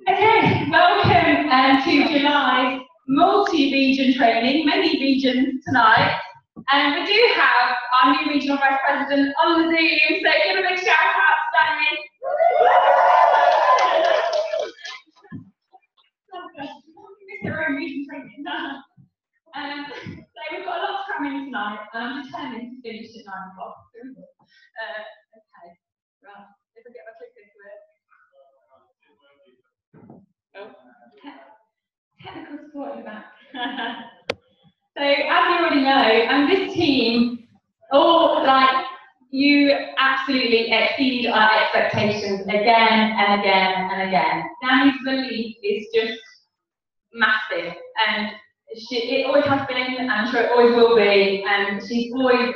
Okay, welcome to July's multi-region training, many regions tonight. And we do have our new regional vice president on the Zoom, so give a big shout out to Danny. So we've got a lot coming tonight, and I'm determined to finish at 9 o'clock. Okay, right, if I get my clicker to it. Oh, technical support in the back. So, as you already know, this team, you absolutely exceed our expectations again and again and again. Danny's belief is just massive, and it always has been, and I'm sure it always will be, and she's always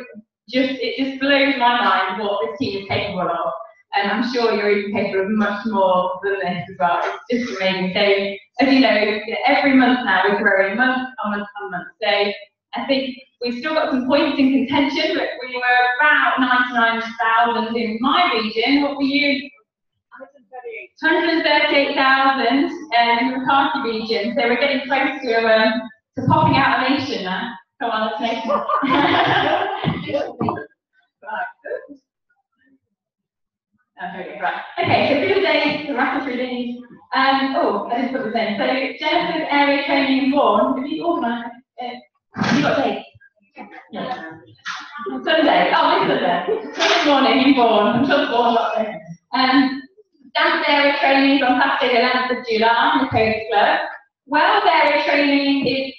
it just blows my mind what this team is capable of. And I'm sure you're even capable of much more than this as well. It's just amazing. So, as you know, every month now we're growing month on month on month. So, I think we've still got some points in contention, but we were about 99,000 in my region. What were you? 138,000 in the Riccardi region. So we're getting close to popping out a nation now. Come on, let's make it. Right. Okay, so for the day, the rapid through these. I didn't put this in. So Jennifer's area training in Vaughan. Have you organised? Have you got a date? Yeah. Sunday. Oh, this Sunday. Sunday morning in Vaughan. I'm sure Vaughan got there. Dance area training is on Saturday, the 11th of July in the Coast Club. Wales area training is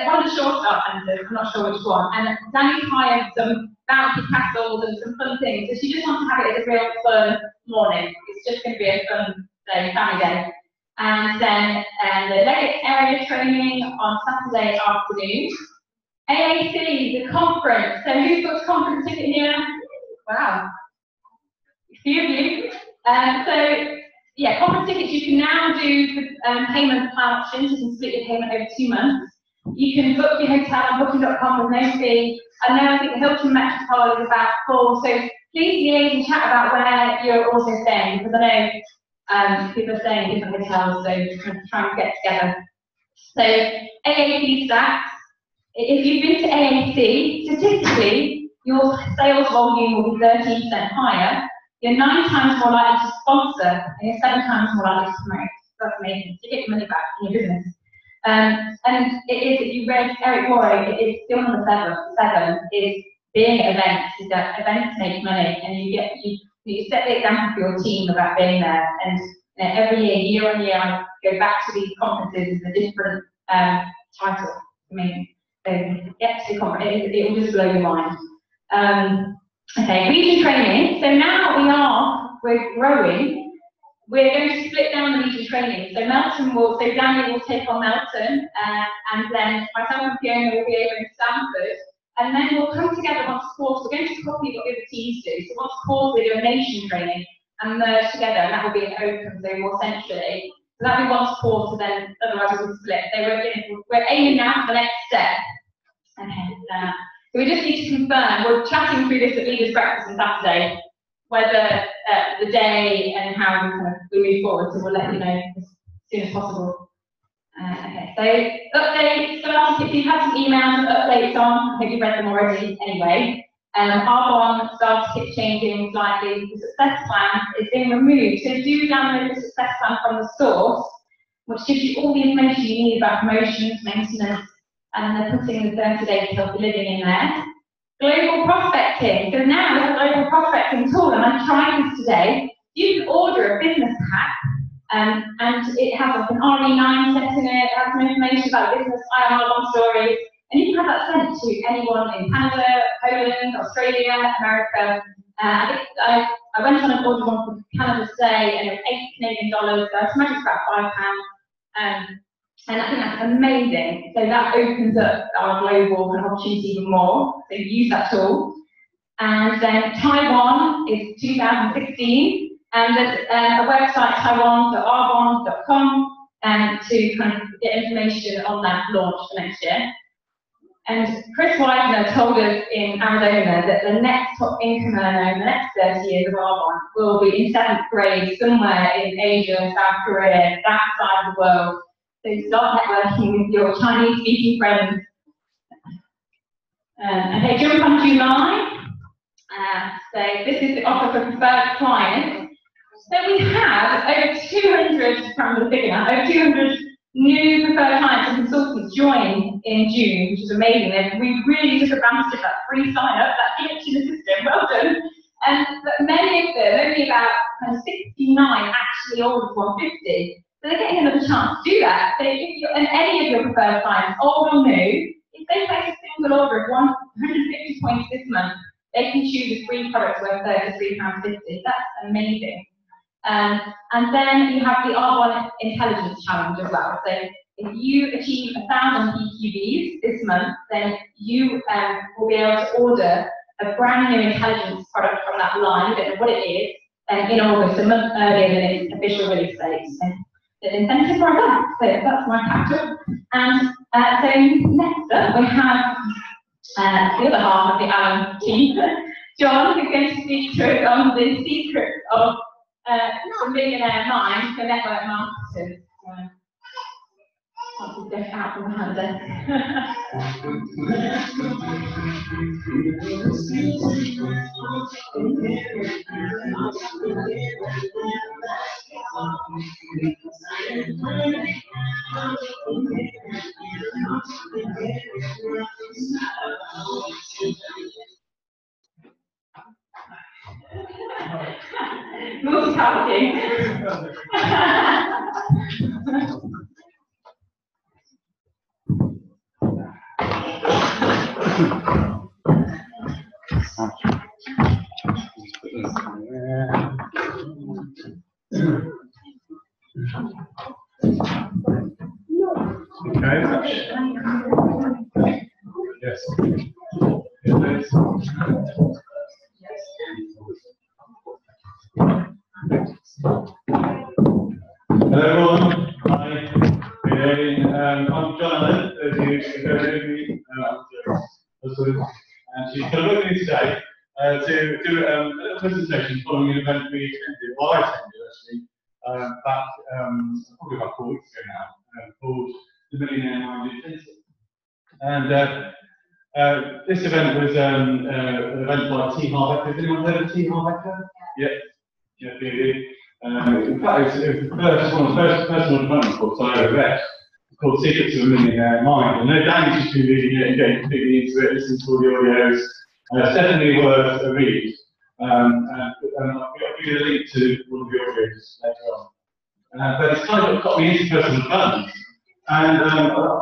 one of the short start centres. I'm not sure which one. And Danny's hired some bouncy castles and some fun things. So she just wants to have it as a real fun morning. It's just going to be a fun day, family day. And then the Leggett area training on Saturday afternoon. AAC, the conference. So who's got a conference ticket here? Wow. A few of you. So yeah, conference tickets, you can now do the payment plan options. You can split your payment over 2 months. You can book your hotel on booking.com with no fee. And then I think the Hilton Metropole is about full. So please liaise and chat about where you're also staying, because I know people are staying in different hotels, so try and get together. So AAC stats. If you've been to AAC, statistically, your sales volume will be 13% higher. You're 9 times more likely to sponsor, and you're 7 times more likely to promote. That's amazing. You get your money back in your business. And it is, if you read Eric Worre, it is still number 7 is being at events, is that events make money, and you set the example for your team about being there. And every year on year, I go back to these conferences with a different title. I mean, so get to the conference, it will just blow your mind. Okay, region training. So now we're growing. We're going to split down the region training. So Danny will take on Melton, and then myself and Fiona will be over in Stamford, and then we'll come together once a quarter. We're going to copy what the other teams do. So once a quarter, we do a nation training and merge together, and that will be an open, so more centrally. So that'll be once a quarter, then otherwise we'll split. So we're aiming now for the next step. Okay, so we just need to confirm. We're chatting through this at Leaders Breakfast on Saturday, whether the day and how we move forward, so we'll let you know as soon as possible. Okay, so updates. So if you've had some emails and updates on, I hope you've read them already anyway. R1 started keep changing slightly. The success plan is being removed, so do download the success plan from the source, which gives you all the information you need about promotions, maintenance, and they're putting the 30 days healthy living in there. Global prospecting. So now we have a global prospecting tool, and I'm trying this today. You can order a business pack, and it has like an RE9 set in it, it has have some information about the business, I am Argonne Stories, and you can have that sent to anyone in Canada, Poland, Australia, America. I went on and ordered one from Canada today, and it was $8 Canadian. So I imagine it's about £5. And I think that's amazing. So that opens up our global opportunity even more. So use that tool. And then Taiwan is 2016, and there's a website, taiwan.arbonne.com, to kind of get information on that launch for next year. And Chris Wiesner told us in Arizona that the next top income earner in the next 30 years of Arbonne will be in 7th grade somewhere in Asia, South Korea, that side of the world. So start networking with your Chinese-speaking friends. Okay, jump on July. So this is the offer for preferred clients. So we had over 200, from the figure now, over 200 new preferred clients and consultants join in June, which is amazing. And we really took advantage of that free sign-up, that glitch in the system, well done. But many of them, only about 69 actually ordered 150. So they're getting another chance to do that. So if you're, and any of your preferred clients, old or new, if they place a single order of 150 points this month, they can choose a free product worth £33.50. That's amazing. And then you have the Arbonne Intelligence Challenge as well. So if you achieve 1,000 PQBs this month, then you will be able to order a brand new intelligence product from that line. You don't know what it is, in August, a month earlier than its official release date. So the incentive for that. So that's my capital. And so next up we have the other half of the Alan team. John, who's going to speak to us on the secrets of the millionaire mind for network marketers. I'll just get out from behind there. Multitasking. Yes. Hello everyone. Hi. I'm John Allen, as you know me, and she's going to work with me today to do a little presentation following an event we attended, well I attended actually, back probably about 4 weeks ago now, called the Millionaire Mind Intensive. And this event was an event by T. Harv Eker. Has anyone heard of T. Harv Eker? Yep. Yeah, in fact, it was one of the first personal development books I ever read. It's called Secrets of a Millionaire Mind. And no doubt you've just been reading it and getting completely into it, listening to all the audios. It's definitely worth a read. And I'll give you a link to one of the audios later on. But it's kind of what got me into personal development. And I was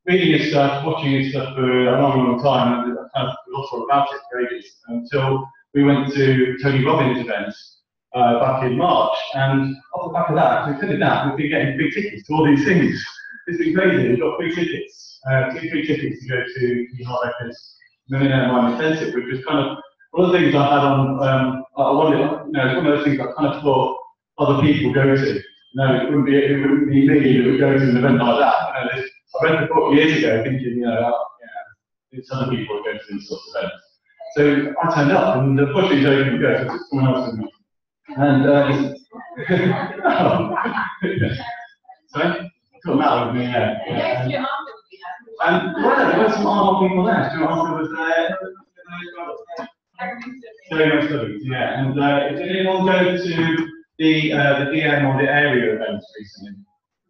reading his stuff, watching his stuff for a long time, and I kind of forgot all about it for ages until we went to Tony Robbins' event back in March. And off the back of that, we finished that, we've been getting free tickets to all these things. It's been crazy. We've got free tickets, 2 free tickets to go to T. Harv Eker's Millionaire Mind Intensive, which was kind of one of the things I had on. It's one of those things I kind of thought other people go to. It wouldn't be me that would go to an event like that. I read the book years ago thinking, it's other people who go to these sorts of events. So I turned up, and unfortunately, Joe couldn't go, so I took someone else with me. And sorry, got Matt with me, yeah. And there were some Arnold people there. Stuart Arnold was there. Very much, yeah. And did anyone go to the DM or the area events recently?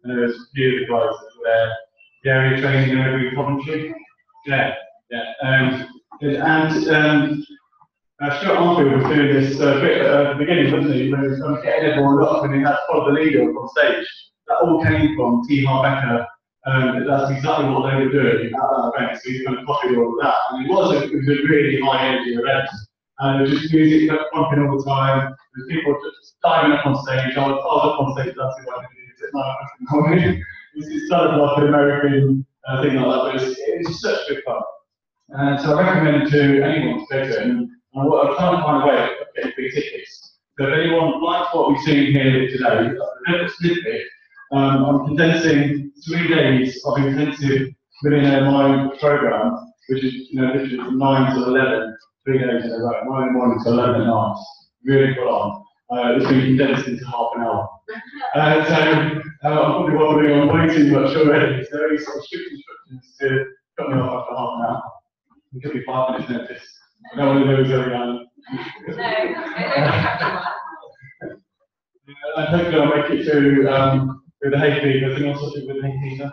And there was a few of the guys that were there. The area training over in Coventry. Yeah. Stuart Arnold was doing this bit at the beginning, wasn't he? When he was kind of getting everyone up and he had to follow the leader up on stage. that all came from T. Harv Eker. That's exactly what they were doing at that event, so he's kind of copied all of that. And it was a really high energy event. And there was just music pumping all the time. There was people just diving up on stage. I was up on stage dancing like it at 9 o'clock in the morning. It's sort of like an American thing like that, but it's such good fun. So I recommend to anyone to go to it. And what I'm trying to find a way of getting free tickets. So if anyone likes what we've seen here today, a little snippet, I'm condensing 3 days of intensive Millionaire Mind program, which is literally from 9 to 11, 3 days in a row, 9 in the morning to 11 at night, really full on. It's been condensed into half an hour. So I'm probably wobbling on way too much already. So very sort of strict instructions to cut me off after half an hour. It could be 5 minutes notice. I don't want to lose everyone. I hope I'll make it through with the hay fever. I think I'll sort it with the hay fever.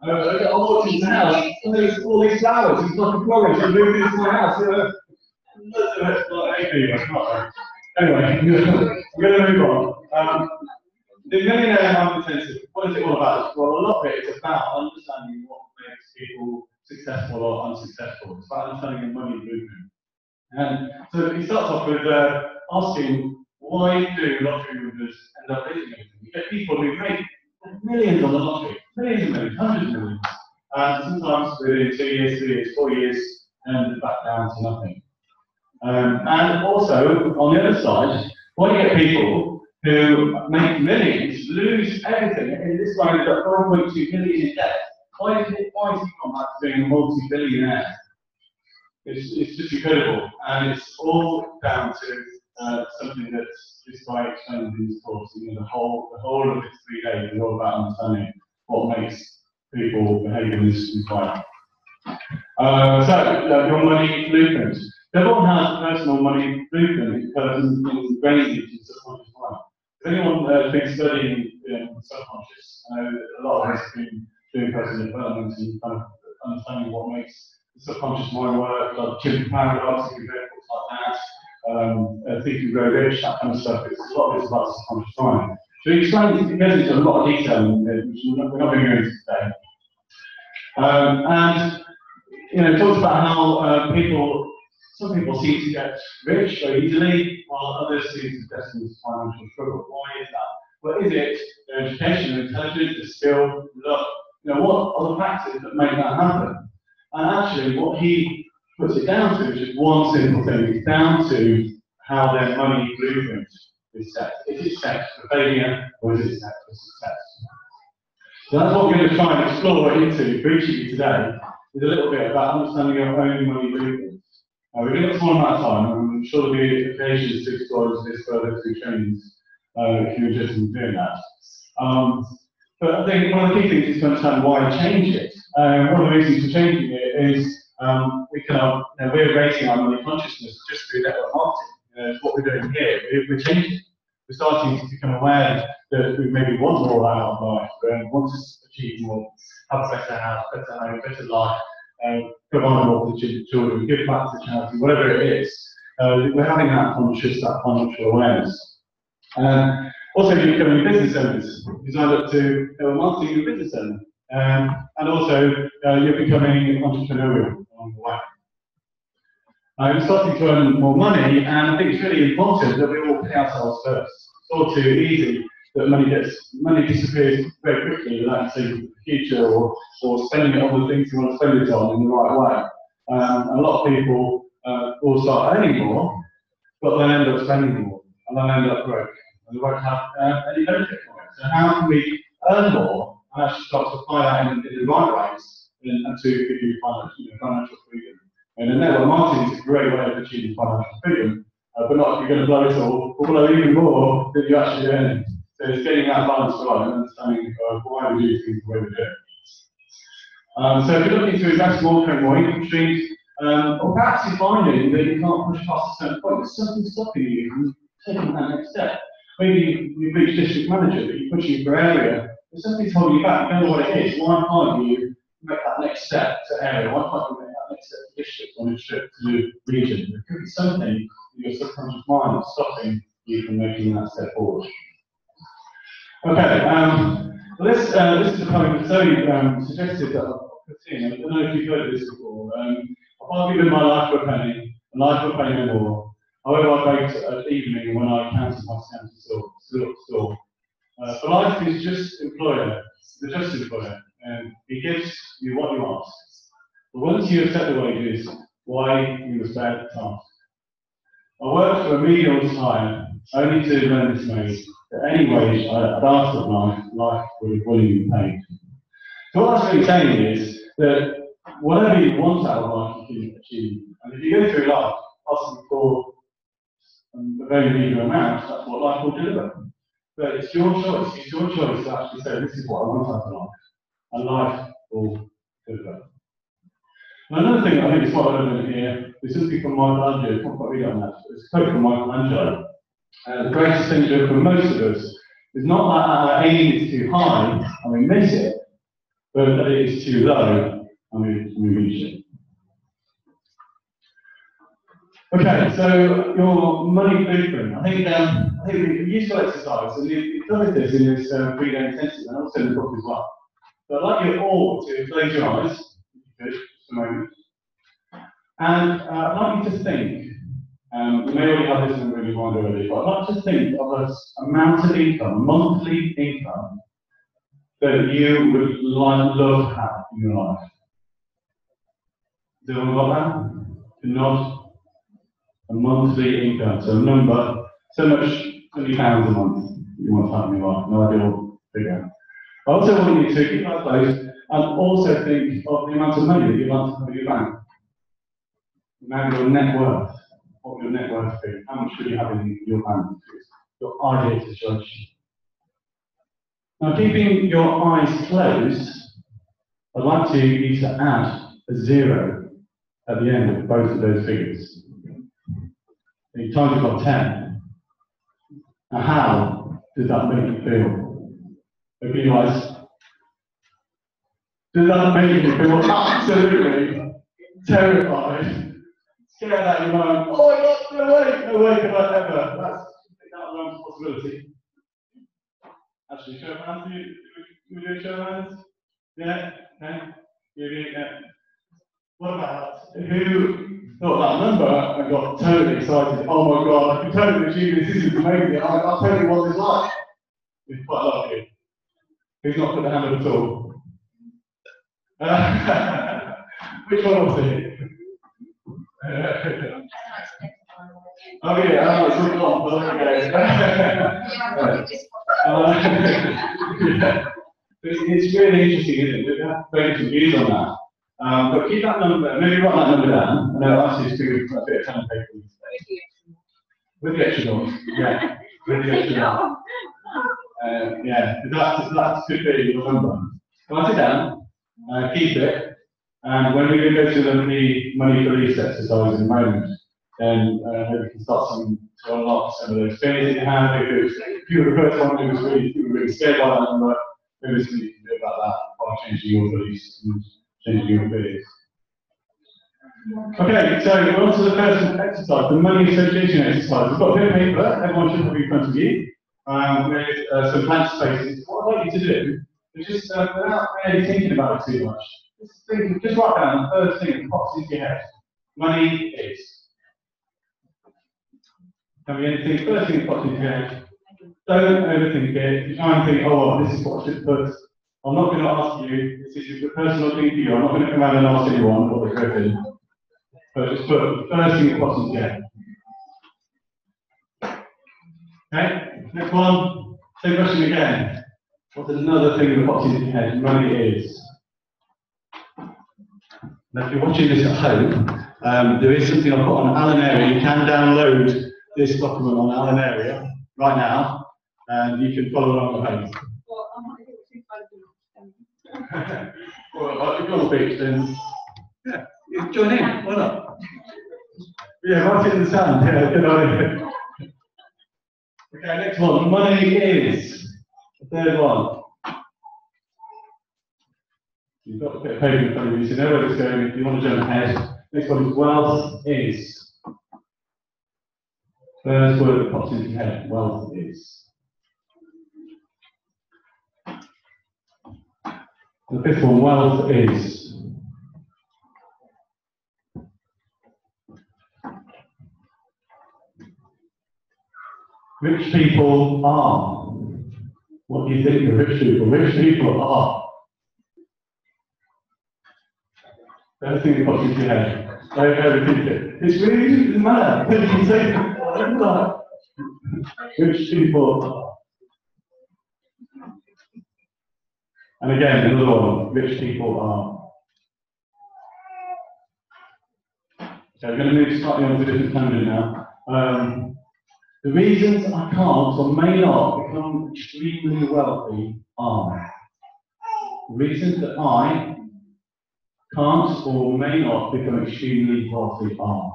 I'm watching the house, and all these flowers, it's like a florist, I'm moving into my house. That's not hay fever, anyway, we're going to move on. The Millionaire Mind Intensive, what is it all about? Well, a lot of it is about understanding what makes people successful or unsuccessful. It's about understanding the money movement. And so it starts off with asking, why do lottery winners end up losing everything? You get people who make millions on the lottery, millions and millions, hundreds of millions, and sometimes within 2 years, 3 years, 4 years, and back down to nothing. And also, on the other side, why do you get people who make millions lose everything? In this guy has got 4.2 million in debt. Why is he gone back to being a multi-billionaire? It's just incredible, and it's all down to something that this guy explained in his course. The whole of his 3 days is all about understanding what makes people behave in this way. So, your money blueprint. Everyone has a personal money blueprint. It's ingrained into the subconscious mind. If anyone has been studying subconscious, a lot of us have been doing personal development and kind of understanding what makes the subconscious mind work, like Chimp paradox, you can read books like that, Think and Grow Rich, that kind of stuff. A lot of it's about the subconscious mind. So he explains it goes into a lot of detail, which we're not going to go into today. And it talks about how some people seem to get rich very easily, while others seem to destined to financial struggle. Why is that? Well, is it their education, their intelligence, their skill, luck? What are the factors that make that happen? And actually, what he puts it down to is just one simple thing. It's down to how their money blueprint is set. Is it set for failure, or is it set for success? So that's what we're going to try and explore into preaching today, is a little bit about understanding our own money blueprint. We're going to have a small amount of time, and I'm sure there'll be occasions to explore this further through trainings if you're interested in doing that. But I think one of the key things is to understand why change it. One of the reasons for changing it is we're raising our money consciousness just through network marketing. What we're doing here, we're changing. We're starting to become aware that we maybe want more out of life, want to achieve more, have a better house, better home, better life, provide more for the children, give back to charity, whatever it is. We're having that financial awareness. Also, you're becoming business owners. You sign up to marketing and business owner. And also, you're becoming entrepreneurial along the way. We're starting to earn more money, and I think it's really important that we all pay ourselves first. It's all too easy that money disappears very quickly without seeing the future or spending it on the things you want to spend it on in the right way. A lot of people will start earning more, but they'll end up spending more, and they'll end up broke, and they won't have any benefit from it. So how can we earn more and actually start to apply that in the right ways and to give you financial freedom? And the network marketing is a great way of achieving financial freedom, but not if you're going to blow it all, or blow even more than you actually earn. So it's getting that balance right and understanding why we do things the way we do. So if you're looking to invest more, create more income streams, or perhaps you're finding that you can't push past a certain point, there's something stopping you from taking that next step. Maybe you've reached district manager, but you're pushing for area. There's something holding you back. You don't know what it is. Why can't you make that next step to area? Why can't you make that except district on a trip to the region. There could be something in your subconscious mind that's stopping you from making that step forward. Okay, well, this is a poem that's very suggestive that I've put in. I don't know if you've heard this before. I've given my life for a penny, and life for a penny no more. However, I baked at evening when I counted my cents store. For life is just employer, the just employer, and he gives you what you ask. But once you accept the wages, why you must bear the task. I worked for a menial time, only to learn this made, that any wage I'd asked of life would have willingly paid. So what that's really saying is that whatever you want out of life, you can achieve. And if you go through life asking for a very meagre amount, that's what life will deliver. But it's your choice. It's your choice to actually say, this is what I want out of life. And life will deliver. And another thing that I think is quite relevant here is something from Michelangelo. I can't quite read on that. It's a quote from Michelangelo. The greatest danger for most of us is not that our aim is too high and we miss it, but that it is too low and we reach it. Okay, so your money blueprint. I think a useful exercise, and you've covered this in this 3-day intensive and also in the book as well. So I'd like you all to close your eyes, if you could, just a moment. And I'd like you to think, you may already have this in your mind already, but I'd like you to think of an amount of income, monthly income, that you would love to have in your life. Does everyone got that? To nod. A monthly income, so a number, so much £20 a month you want to have in your life, no ideal figure. I also want you to keep that close and also think of the amount of money that you want to have in your bank. Remember your net worth. What would your net worth be? How much would you have in your bank? Your ideal situation. Now, keeping your eyes closed, I'd like you to add a 0 at the end of both of those figures. You times it by 10. Now, how does that make you feel? Okay, guys? Does that make you feel absolutely terrified? Scared out of your mind? Oh my God, no way could I ever. That's not a possibility. Actually, show of hands. Can we do a show of hands? Yeah? Okay? Yeah. What about who thought that number and got totally excited? Oh my God, I can totally achieve this. This is amazing. I'll tell you what it's like. It's quite lucky. Who's not put the hand up at all? Which one was it? Oh yeah, it's really long, but it's really interesting, isn't it? We have very confused on that. But keep that number, maybe write that number down, and I'll ask you to do a bit of pen and paper. With the extra notes, yeah. With the extra notes. Yeah, that could be your number. Write it down, keep it, and when we go to the money release exercise in a moment, then maybe we can start to unlock some of those fears that you have. If you were the first one who was really scared by that number, maybe there's something you can do about that by changing your beliefs and changing your fears. Okay, so we're on to the first exercise, the money association exercise. We've got a bit of paper, everyone should have in front of you, with some blank spaces. What I'd like you to do is just, without really thinking about it too much, just write down the first thing that pops into your head. Money is. Can be anything, first thing that pops into your head. Don't overthink it. You try and think, oh, well, this is what I should put. I'm not going to ask you, this is a personal thing for you. I'm not going to come out and ask anyone what they've written. But just put the first thing that pops into your head. Okay, next one. Same question again. What's another thing that pops into your head? Money is. Now, if you're watching this at home, there is something I've put on Alan Area. You can download this document on Alan Area right now, and you can follow along the page. Well, if you're on the beach, then yeah, you join in. Why not? Yeah, right in the sand. Yeah, good idea. Okay, next one. Money is. The third one. You've got a bit of paper in front of you, so you know where it's going. If you want to jump ahead, next one is wealth is. First word that pops into your head, wealth is. The fifth one, wealth is. Rich people are. What do you think of rich people? Rich people are. First thing that pops into your head. Don't overthink it. It's really doesn't matter. You can say it. Rich people are. And again, another one. Rich people are. So we're going to move slightly on to a different tangent now. The reasons I can't or may not become extremely wealthy are. The reasons that I can't or may not become extremely wealthy are.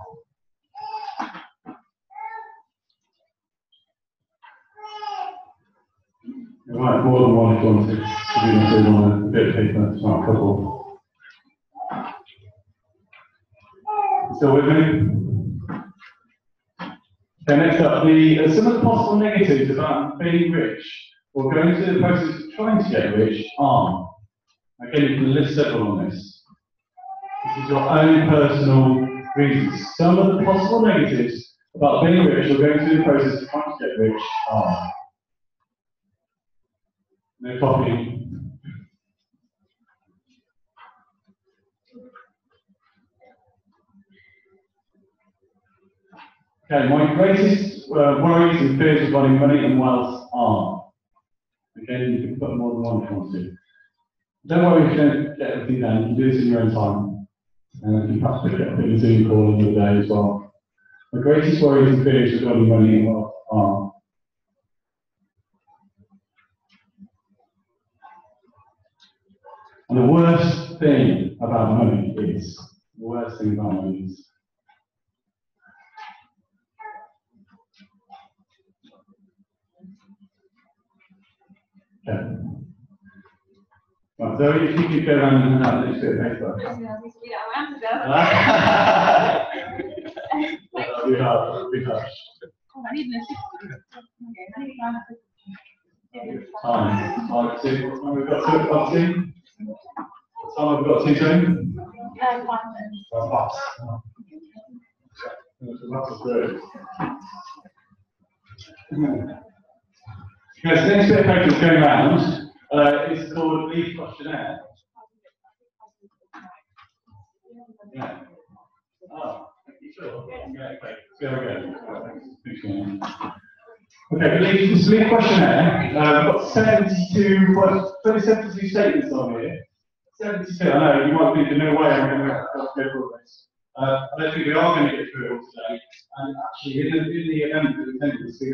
You might have more than one if you want to. If you want a bit of paper, it's not a couple. Still with me? Okay, next up, some of the possible negatives about being rich or going through the process of trying to get rich are. Again, you can list several on this. This is your own personal reasons. Some of the possible negatives about being rich or going through the process of trying to get rich are. No copying. Okay, my greatest worries and fears regarding money and wealth are. Again, you can put more than one if you want to. Don't worry if you don't get everything done. You can do this in your own time. And you can perhaps pick up a bit of a Zoom call in the day as well. My greatest worries and fears regarding money and wealth are. And the worst thing about money is. The worst thing about money is. Okay. Right, so if you could go around and have a little bit of paper. That'll be hard. I need an assistant. Time. We've got two. Time we've got two soon. Okay, so the next bit of paper that's going around is called Leaf Questionnaire. Yeah. Oh, sure. Yeah, okay. There we go. Okay, this Leaf Questionnaire. We've got 72 statements on here. 72, I know, you might think, no way I'm going to go through all this. I don't think we are going to get through it all today. And actually, in the event that we attended this, we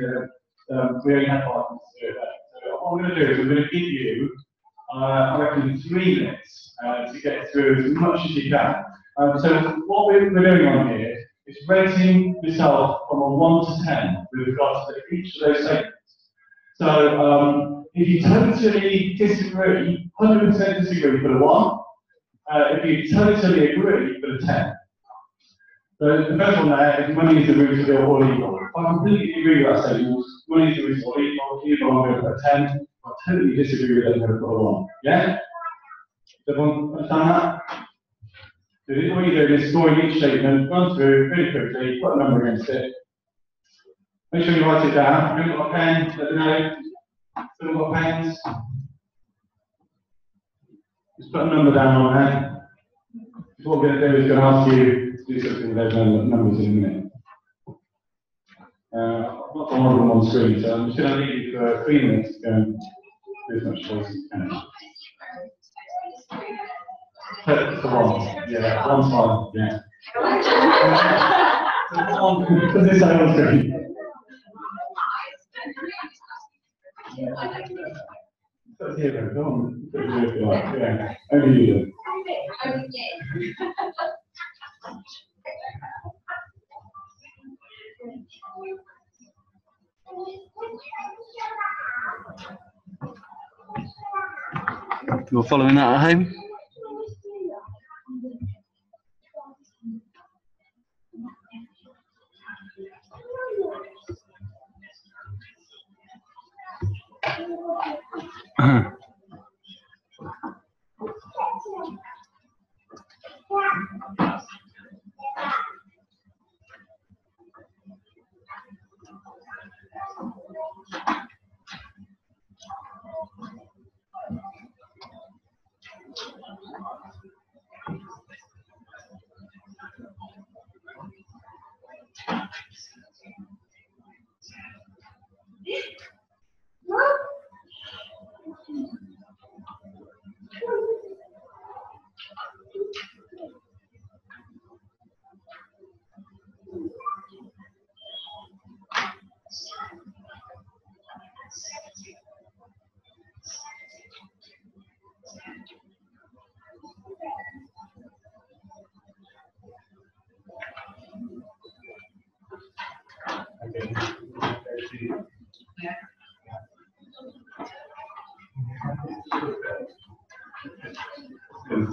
only had 5 minutes to do it. So what I'm going to do is I'm going to give you, I reckon, 3 minutes to get through as much as you can. So what we're doing on here is rating yourself from a 1 to 10 with regards to each of those statements. So if you totally disagree, 100% disagree, put a 1. If you totally agree, put a 10. So the first one there is money is the root of all evil. If I completely agree with that statement, money is the root of all evil, I'm going to put a 10. If I totally disagree with it, I'm going to put a 1. Yeah? Does everyone understand that? So what you're doing is scoring each statement, run through really quickly, put a number against it. Make sure you write it down. If you've got a pen, let me know. Still got pens? Just put a number down on there. What we're going to do is going to ask you to do something with those numbers in a minute. I've not got one of them on screen, so I'm just going to leave you for 3 minutes to go and do as much choice as you can. Put the 1. Yeah, 1's fine. Yeah. Put this on screen. Put 0, go on. Put 0 if you like. Yeah. Only you do. You're following that at home?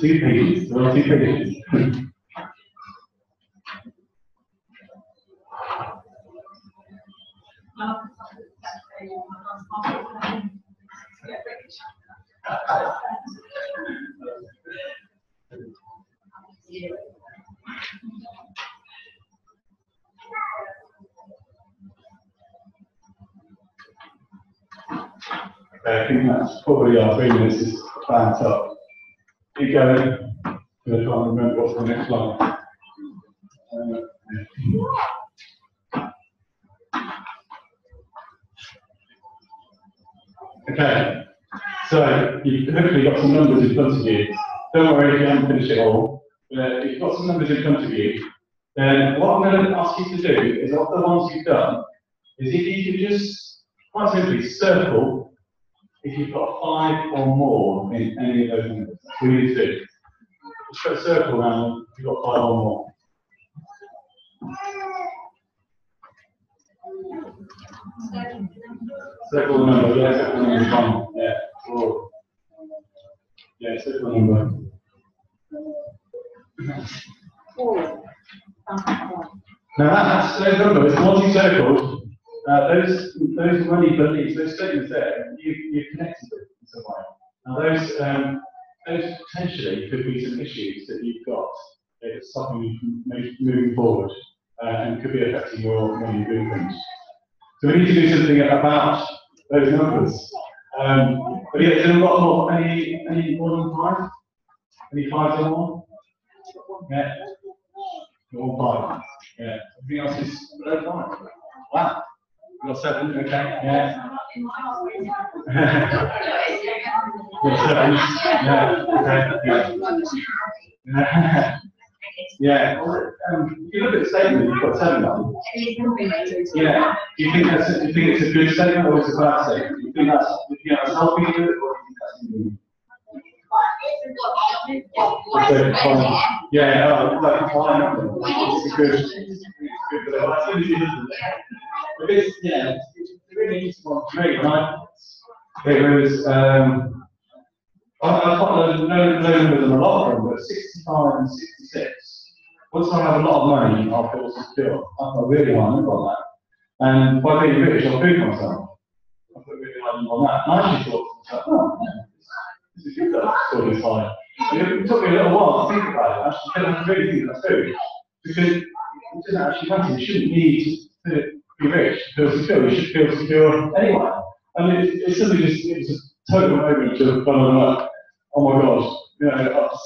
Two pages. There are 2 pages. Okay, I think that's probably our 3 minutes is banked up. Keep going. I'm going to try and remember what's the next line. Okay, so you've hopefully got some numbers in front of you. Don't worry if you haven't finished it all. But if you've got some numbers in front of you, then what I'm going to ask you to do is, of the ones you've done, is if you could just, quite simply, circle if you've got 5 or more in any of those numbers. That's what you need to do. Just put a circle around if you've got 5 or more. Circle the number, yeah, circle the number 1, yeah, 4. Yeah, circle the number. Now that's those numbers, once you circled, those money beliefs, those statements there, you've connected with in some way. Now those potentially could be some issues that you've got that's stopping you from moving forward and could be affecting your when you do things. So we need to do something about those numbers. But yeah, is there a lot more, any more than 5? Any 5s or more? Yeah. All 5. Yeah. Everything else is below 5. Wow. You've got 7, okay. Yeah. You've got 7. Yeah. Okay. Yeah. Yeah. Well, if you look at the statement, you've got 7 on. Yeah. Do you think it's a good statement or it's a bad statement? Do you think that's helping you or do you think that's hindering you? Yeah, like fine. It's good. Because yeah, it's really easy one to read. Right? It was I can't know them a lot of them, but 65 and 66. Once I have a lot of money, I'll feel secure. I've got really high number on that. And by being rich, I'll prove myself. I've got really high number on that. And I actually thought, oh, yeah, this is good that I've scored this high. It took me a little while to think about it. Actually, I really think that's true. Because it doesn't actually matter. You shouldn't need to be rich to feel secure. You should feel secure anyway. And it's simply just, it's a total moment to have gone like, oh my gosh, you know, I've got this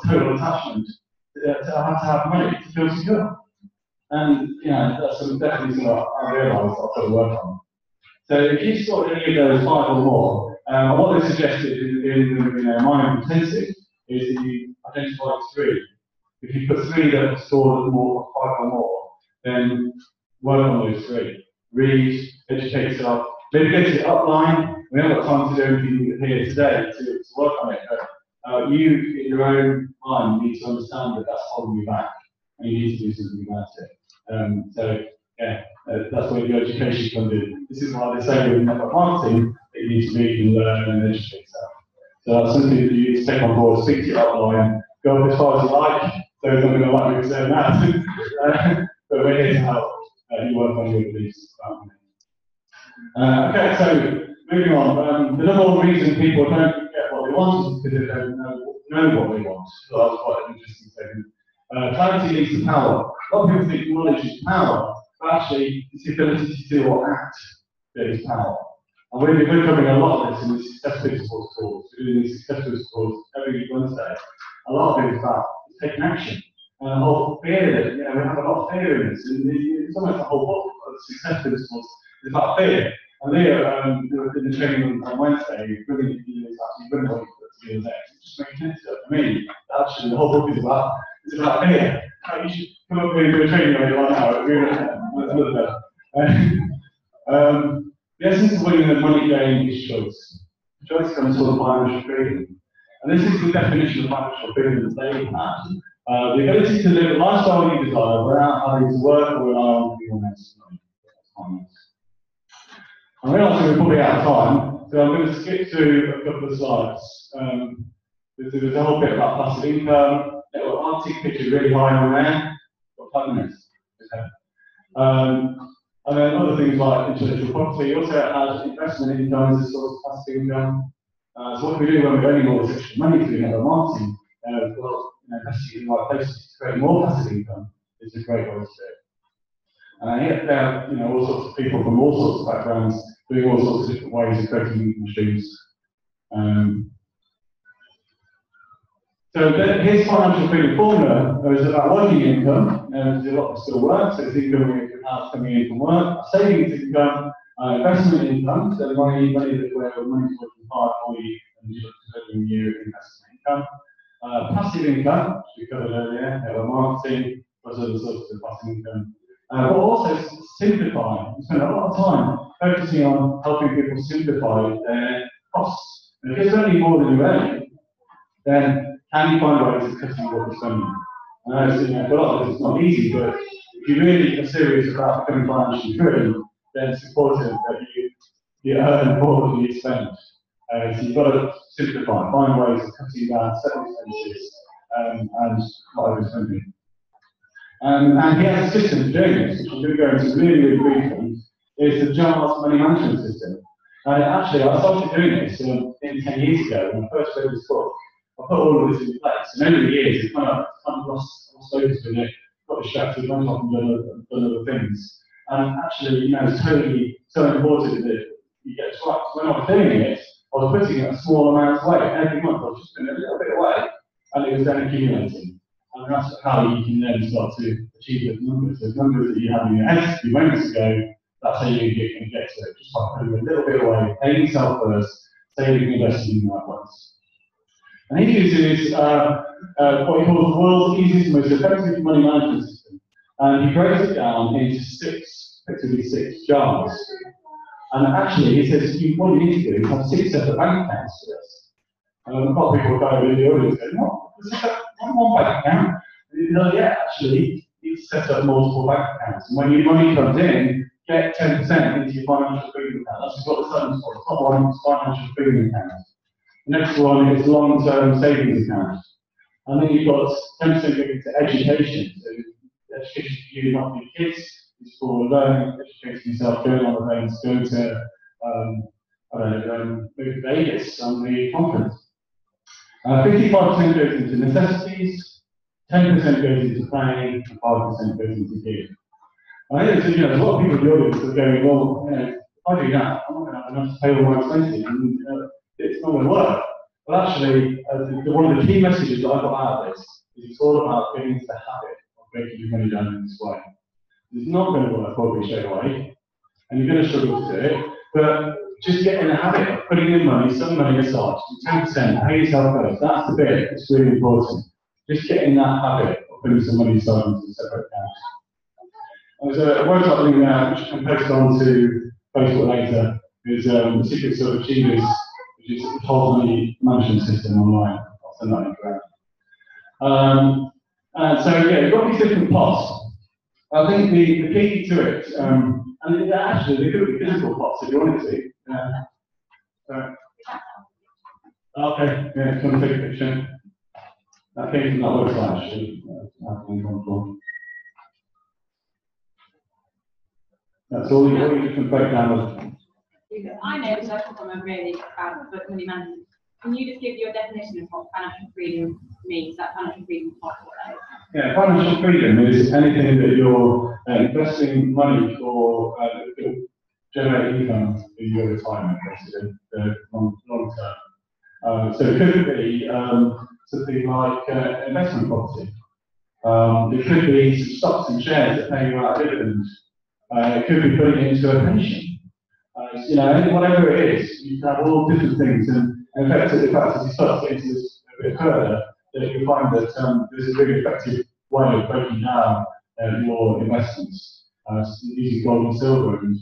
total attachment to have money to feel secure. And, you know, that's definitely something I realised I've got to work on. So if you scored any of those 5 or more, what they suggested in mind intensive is that you identify 3. If you put 3 that scored more, 5 or more, then work on those 3. Read, educate yourself, maybe go to the upline. We haven't got time to do anything here today to work on it, but you, in your own mind, need to understand that that's holding you back, and you need to do something about it. So, yeah, that's where your education comes in. This is why they say with network marketing that you need to read and learn and educate yourself. So that's something that you need to take on board, speak to your upline, go up as far as you like, so it's not going to like me saying that. But we're here to help you work on your beliefs about money. Okay, so moving on. The number one reason people don't get what they want is because they don't know what they want. So that's quite an interesting statement. Clarity leads to power. A lot of people think knowledge is power, but actually it's the ability to do or act that is power. And we're covering a lot of this in the Success Principles course. We're doing the Success Principles every Wednesday. A lot of it is about taking action. And the whole fear that, we have a lot of fear in this. And it's almost the whole book of Success Principles is about fear. And Leo, in the training on Wednesday, really, it's actually really what you put together next. Just making sense of it. For me, actually, the whole book is about fear. You should come up with a training later on now. That's another bit. The essence of winning the money game is choice. Choice comes from financial freedom. And this is the definition of financial freedom that they have. The ability to live a lifestyle you desire without having to work or rely on anyone else's money. I realise we're probably out of time, so I'm going to skip through a couple of slides. There's a whole bit about passive income. Our Arctic picture really high on there. Got 5 minutes. Okay. And then other things like intellectual property. Also has investment income as a source of passive income. So what do we do when we're earning all this extra money through network marketing? Investing in the right places to create more passive income is a great way to do it. Here there are all sorts of people from all sorts of backgrounds doing all sorts of different ways of creating income streams. So here's financial freedom formula. It's about working income. There's a lot of still work, so it's income we can have coming in from work. Savings income, investment income, so money that where money's working hard for you and you're delivering you investment income. Passive income, which we covered earlier, marketing, plus other sorts of passive income. But also simplifying. We spend a lot of time focusing on helping people simplify their costs. And if you're spending more than you're earning, then can you find ways of cutting what you're spending? For a lot of it, it's not easy, but if you really are serious about becoming financially free, then it's important that you earn more than you spend. So you've got to simplify, find ways of cutting down certain expenses and what you're spending. And he has a system for doing this, which I'm going to go into really briefly, is the JARS money management system. And actually, I started doing this 10 years ago when I first read this book. I put all of this in place, and over the years, it's kind of lost focus with it, got distracted, went off and done other things. And actually, it's totally so important that you get it right. When I was doing it, I was putting a small amount away. Every month, I was just putting a little bit away, and it was then accumulating. And that's how you can then start to achieve those numbers. Those numbers that you had in your head a few moments ago, that's how you can get to it, just by putting a little bit away, paying yourself first, saving and investing in the right place. And he uses what he calls the world's easiest, most effective money management system. And he breaks it down into effectively six jars. And actually, he says what you need to do is have 6 separate bank accounts for this. A lot of people go in the audience and go, one bank account? Yeah, actually, you need to set up multiple bank accounts. And when your money comes in, get 10% into your financial freedom account. That's what the stands for. The top one is financial freedom account. The next one is long-term savings account. And then you've got 10% going into education. So education for you, not for your kids, is for learning, educating yourself, going on events, going to maybe Vegas on the conference. 55% goes into necessities, 10% goes into planning, and 5% goes into giving. I think there's a lot of people in the audience that are going, well, if I do that, I'm not going to have enough to pay all my expenses, and it's not going to work. But actually, one of the key messages that I got out of this is it's all about getting into the habit of making your money down in this way. It's not going to work probably straight away, and you're going to struggle to do it, but just get in the habit of putting in money, some money aside, 10%, pay yourself first. That's the bit that's really important. Just get in that habit of putting some money aside into separate accounts. There's a website link there which you can post on to Facebook later. Is the Secrets of Achievers, which is the whole money management system online. I'll send that link around. So yeah, you've got these different pots. I think the key to it, and actually they could be physical pots if you wanted to. Okay, yeah, come take a picture. That came from that website actually. That's all you can break down of. I know because I come from a really bad money management. Can you just give your definition of what financial freedom means? That financial freedom part of that is? Yeah, financial freedom is anything that you're investing money for generate income in your retirement, basically, long term. So it could be something like investment property. It could be some stocks and shares that pay you out dividends. It could be putting it into a pension. You know, whatever it is, you can have all different things. And in fact, as you start to get into this a bit further, you'll find that there's a really effective way of breaking down your investments using gold and silver and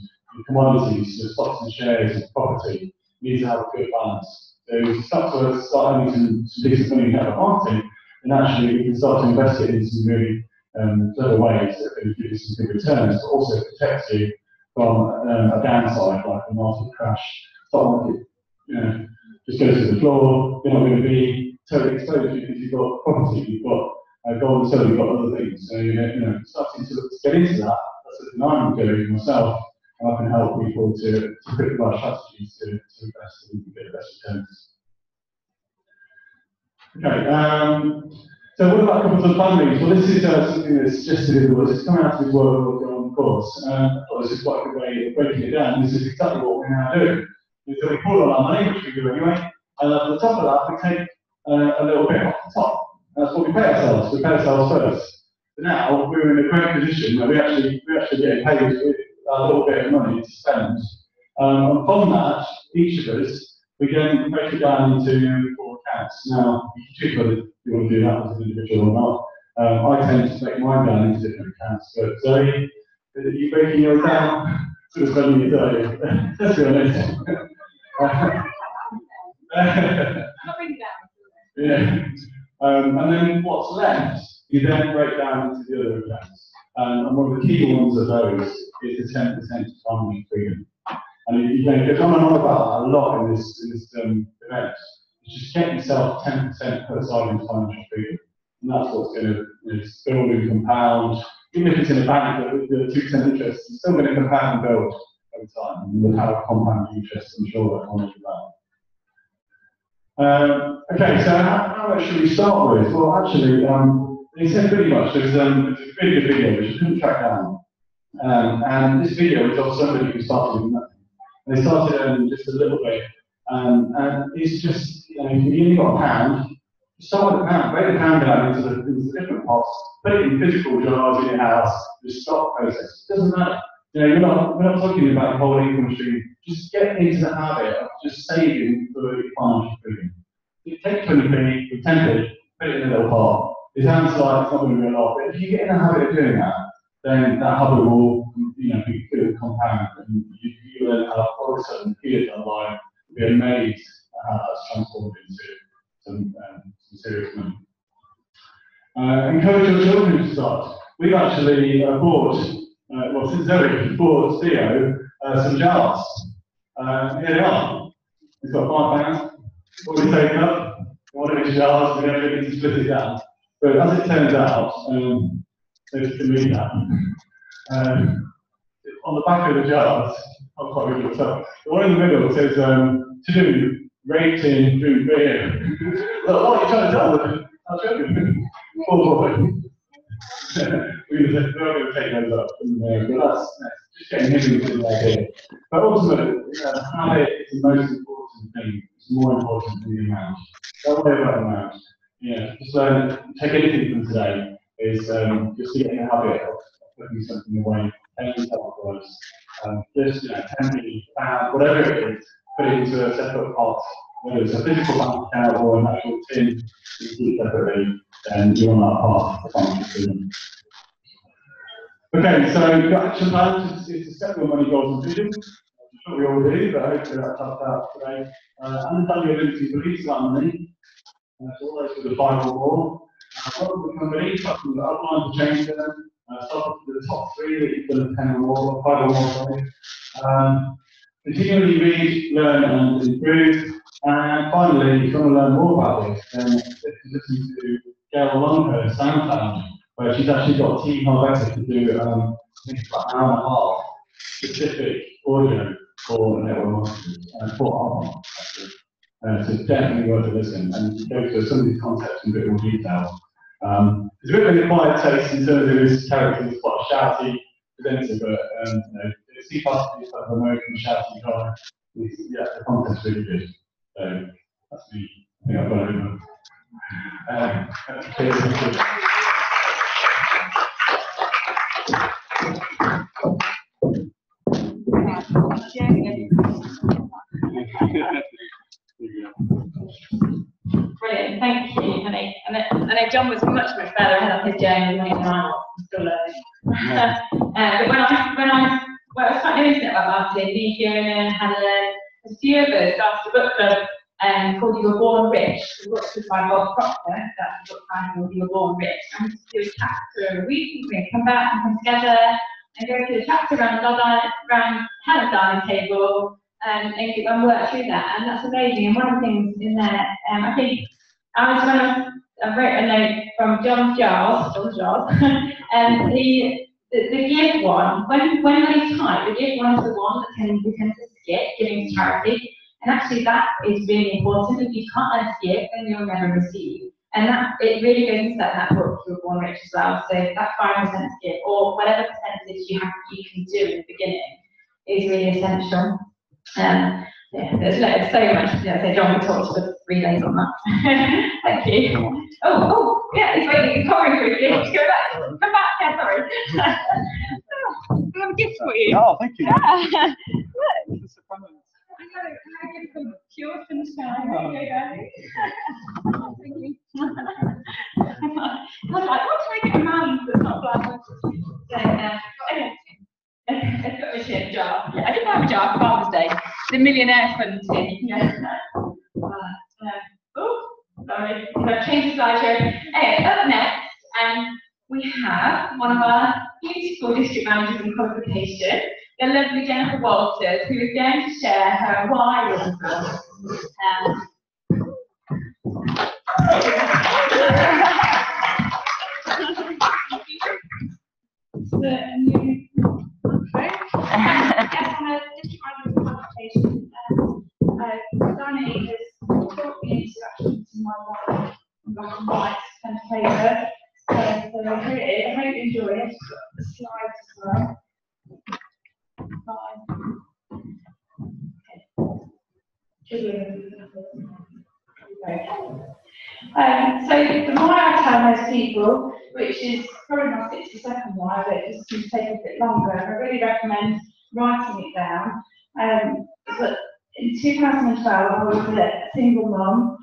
commodities, so stocks and shares and property. You need to have a good balance. So if you start earning some decent money out of marketing, then actually you can start to invest it in some really clever ways that can give you some good returns, but also protect you from a downside, like a market crash. Stock market, you know, just goes to the floor. You're not going to be totally exposed because you've got property, you've got gold and silver, you've got other things. So you know, starting to get into that. That's something I'm doing myself, and I can help people to pick the right strategies to invest and get the best returns. Okay. So what about couples and families? Well, this is something that's just it's come out of his work on the course. I thought this is quite a good way of breaking it down. This is exactly what we're now doing. So we pull on our money, which we do anyway, and at the top of that, we take a little bit off the top. That's what we pay ourselves. We pay ourselves first. But now we're in a great position where we actually get paid with a little bit of money to spend. And from that, each of us, we then break it down into 4 accounts. Now, you can choose whether you want to do that as an individual or not. I tend to break mine down into different accounts. But Zoe, are you breaking yours down? Sort of spending it earlier. Let's be honest. Not bring it down. Yeah. And then what's left, you then break down into the other accounts. And one of the key ones of those is the 10% financial freedom. And you know, I'm on about that a lot in this event. Just get yourself 10% put aside into financial freedom. And that's what's going to build and compound. Even if it's in a bank with the 2% interest, it's still going to compound and build over time. And we'll have compound interest, I'm sure that's one of that. Okay, so how much should we start with? Well, actually, he said pretty much. There's a really good video which I couldn't track down. And this video was of somebody who started with nothing. They started just a little bit. And it's just, you know, if you only got a pound, start with a pound, break the pound down into the different pots, put it in physical jars in your house, just start the process. It doesn't matter. You know, we're not talking about the whole income stream. Just get into the habit of just saving for your financial freedom. You take 20p or 10p, put it in a little pot. It sounds like it's not going to be a lot, but if you get in the habit of doing that, then that habit will, you know, be good compound, and you then have all of a sudden years down the line, be amazed at how that's transformed into some serious money. Encourage your children to start. We've actually since Zoe bought Theo some jars. Here they are. We've got £5. What we take up, one of these jars, we're going to need to split it down. But as it turns out, if you can read that, on the back of the jars, I'm quite good at stuff. The one in the middle says, to do, rating, drink beer. Look, what are you trying to tell them? I'm joking. Poor boy. We're going to take those up, but that's just getting him into the idea. But ultimately, habit is the most important thing. It's more important than the amount. Don't worry about the amount. Yeah, just take anything from today is just to get in the habit of putting something away, paying yourself for us. Just 10p, whatever it is, put it into a separate pot, whether it's a physical bank account or an actual tin, you keep separately, then you're on that path for financial freedom. Okay, so your action plan is to set your money goals and visions. I'm sure we all do, but hopefully that's helped out today. Understand your ability to release that money. That's always with the 5 or more. What will the company, start from the outline to change them. Start with the top 3 that you've done 10 or more, 5 or more, sorry. Continually read, learn, and improve. And finally, if you want to learn more about this, then listen to Gail Longford's SoundCloud, where she's actually got T. Harvetta to do, I think it's about an hour and a half specific audio for network marketers and for our marketers. So it's definitely worth a listen and go through some of these concepts in a bit more detail. It's a bit of an acquired taste in terms of his character. He's quite a shouty presenter, but you know, C Plus is kind of American shouty guy. Yeah, the content's really good. So that's me. I think I've got it over. Brilliant, thank you, honey. And I know John was much further ahead of his journey than I'm still learning. But when I was quite new into about marketing, me, Fiona, Helen, a few of us started a book club called You Were Born Rich. The book was by Bob Proctor, that's the book title, You Were Born Rich. And we do a chapter a week, we come back and come together and go through the chapter around Helen's dining table and work through that, and that's amazing. And one of the things in there, I think, I wrote a note from John Giles, and the give one, when they type, the give one is the one that we tend to skip, giving to charity. And actually that is really important. If you can't learn to give, then you'll never receive. And that it really goes into that book, You Were Born Rich as well. So that 5% to give, or whatever percentage you can do in the beginning, is really essential. Yeah, there's so much. So John will talk to the 3 days on that. Thank you. Oh, yeah, he's waiting. He's covering quickly. Go back. Come back. Yeah, sorry. I have a gift for you. Oh, thank you. Yeah. Look. It's a surprise. I know. I give them pure sunshine. Thank you. I was like, what can I get a man that's not black? So, anyway. I've got a shit jar. I did have a jar for Father's Day. The Millionaire Fund tin. Oh, sorry. I've changed the slideshow. Anyway, up next, we have one of our beautiful district managers in qualification, the lovely Jennifer Walters, who is going to share her why with us. Yes, I'm a district manager of qualification. Danny has taught me introduction to my work on black and white pen paper. So here it is. I hope you enjoy it. I've got the slides as well. So the why I tell most people, which is probably my 60-second why, but it just can take a bit longer, I really recommend writing it down. But in 2012, I was a single mum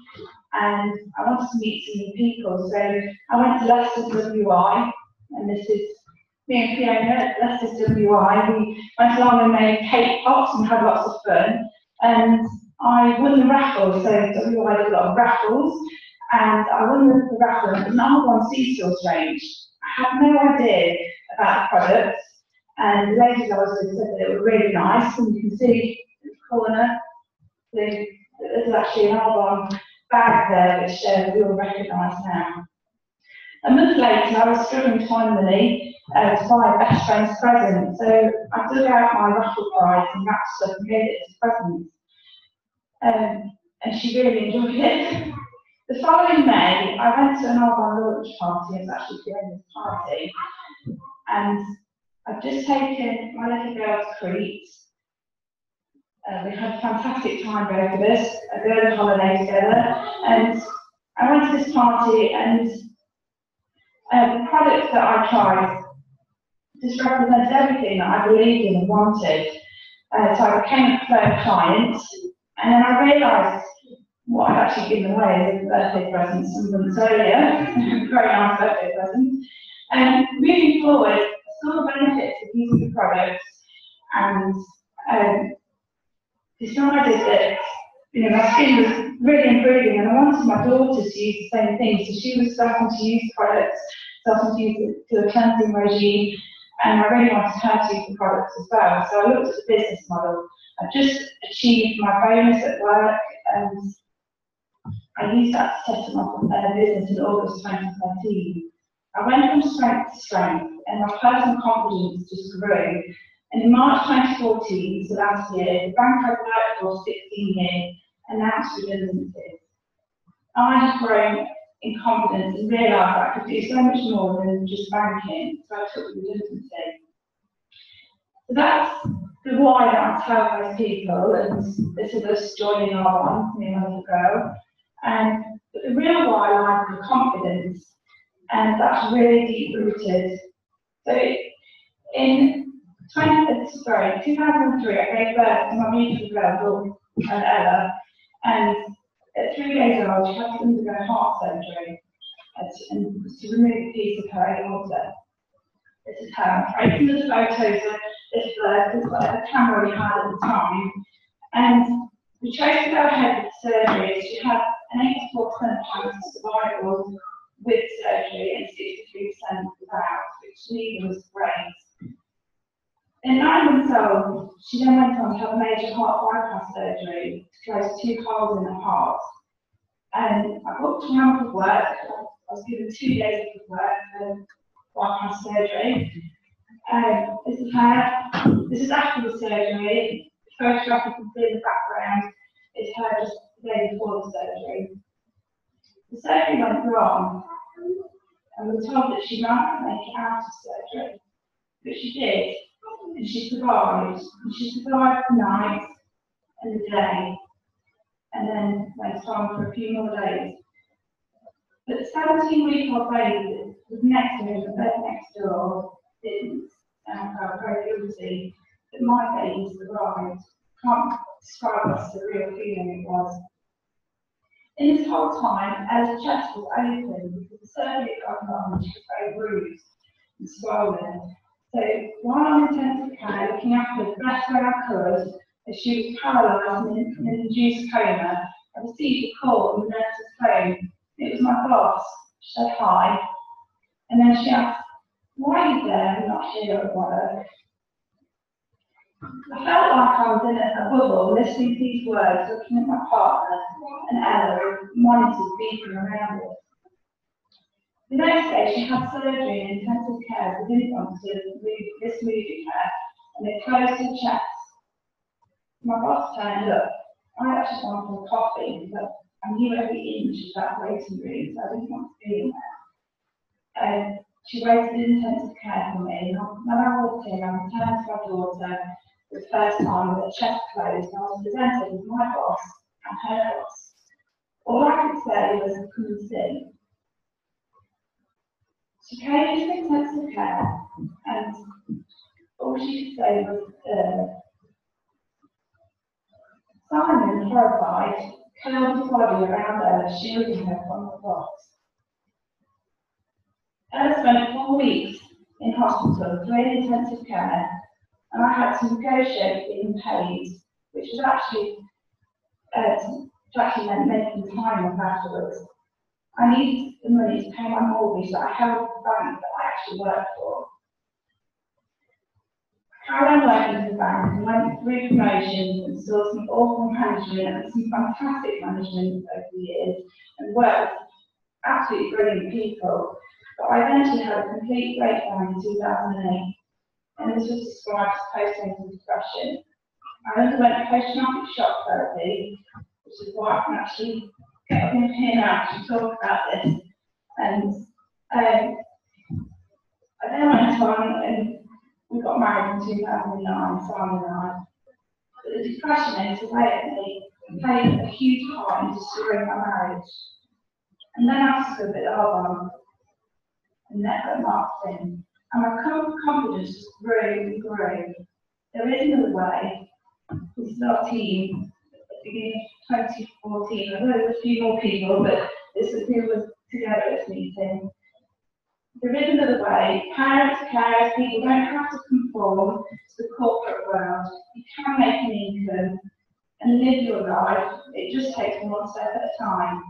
and I wanted to meet some new people. So I went to Leicester's WI, and this is me and Fiona at Leicester's WI. We went along and made cake pops and had lots of fun. And I won the raffle, so WI did a lot of raffles, and I won the raffle of the #1 Seasauce range. I had no idea about the products, and the ladies I was with said that they were really nice, and you can see in the corner, there's actually an Arbonne bag there, which we all recognise now. A month later, I was struggling to find money to buy a best friend's present, so I dug out my raffle prize and wrapped stuff and gave it as a present. And she really enjoyed it. The following May, I went to an Arbonne launch party. It was actually Fiona's party, and I've just taken my little girl to Crete. We had a fantastic time both of us, a girl holiday together, and I went to this party, and the products that I tried just represented everything that I believed in and wanted. So I became a preferred client, and then I realised what I'd actually given away as a birthday present some months earlier. Very nice birthday present. And moving forward, I saw the benefits of using the products, and decided that my skin was really improving, and I wanted my daughter to use the same thing. So she was starting to use the products, starting to use it to a cleansing regime, and I really wanted her to use the products as well. So I looked at the business model. I just achieved my bonus at work, and I used that to set up a business in August 2013. I went from strength to strength, and my personal confidence just grew. And in March 2014, so last year, the bank I'd worked for 16 years announced redundancies. I had grown in confidence and realised that I could do so much more than just banking, so I took the redundancy. So that's the why that I tell those people, and this is us joining R1, me and another girl. But the real why lies in the confidence, and that's really deep rooted. So in 2003, I gave birth to my beautiful girl, Ella, and at 3 days old, she had to undergo heart surgery to remove a piece of her aorta. This is her. Right from the photos of this birth, this is the camera we had at the time. And we chose to go ahead with the surgery. She had an 84% chance of survival with surgery and 63% without, which neither was great. At 9 months old, she then went on to have a major heart bypass surgery to close 2 holes in her heart. And I booked a month of work. I was given 2 days of work for bypass surgery. This is her. This is after the surgery. The photograph you can see in the background is her just the day before the surgery. The surgery went wrong, and we were told that she might not make it out of surgery, but she did, and she survived. And she survived the night and the day, and then went on for a few more days. But the 17-week-old baby was next to me in the bed next door didn't, and I felt very guilty that my baby survived. Can't describe what the real feeling it was. In this whole time, Ella's chest was open because the surgery had gone on, she was very bruised and swollen. So while on intensive care, looking after her the best way I could, as she was paralysed and in an induced coma, I received a call from the nurse's phone. It was my boss. She said hi, and then she asked, "Why are you there and not here at work?" I felt like I was in a bubble, listening to these words, looking at my partner and Ella, monitors beeping around us. The next day, she had surgery in intensive care. We didn't want to misleading her, and they closed her chest. My boss turned up. I actually wanted for a coffee, but I knew every inch of that waiting room, so I didn't want to be in there. She waited in intensive care for me, and when I walked in, I returned to my daughter for the first time with her chest closed, and I was presented with my boss and her boss. All I could say was, "Come and see." She came into intensive care, and all she could say was, Simon, horrified, curled his body around her, shielding her from the box. Ella spent 4 weeks in hospital, 3 in intensive care, and I had to negotiate being paid, which was actually meant making time off afterwards. I needed the money to pay my mortgage that I held at the bank that I actually worked for. I carried on working in the bank and went through promotions and saw some awful management and some fantastic management over the years and worked with absolutely brilliant people. But I eventually had a complete breakdown in 2008, and this was described as postnatal depression. I underwent post-traumatic shock therapy, which is why I can actually get up in here now to talk about this. And I then went on and we got married in 2009, Simon and I. But the depression ate away at me and played a huge part in destroying my marriage. And then I stood at R1 and network marketing, and my confidence just grew and grew. There is another way. This is our team at the beginning of 2014. I know there's a few more people, but this is who was together at this meeting. There is another way. Parents, carers, people don't have to conform to the corporate world. You can make an income and live your life. It just takes one step at a time.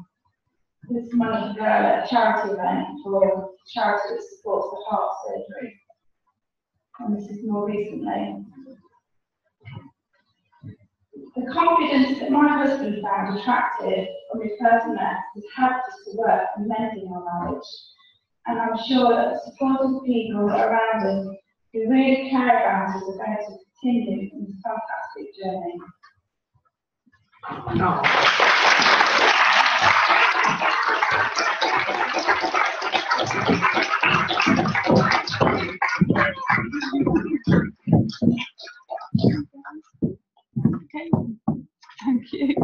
This money go at a charity event for a charity that supports the heart surgery. And this is more recently. The confidence that my husband found attractive when we first met has helped us to work on mending our marriage. And I'm sure that supportive people around us who really care about us are going to continue in this fantastic journey. Okay, thank you.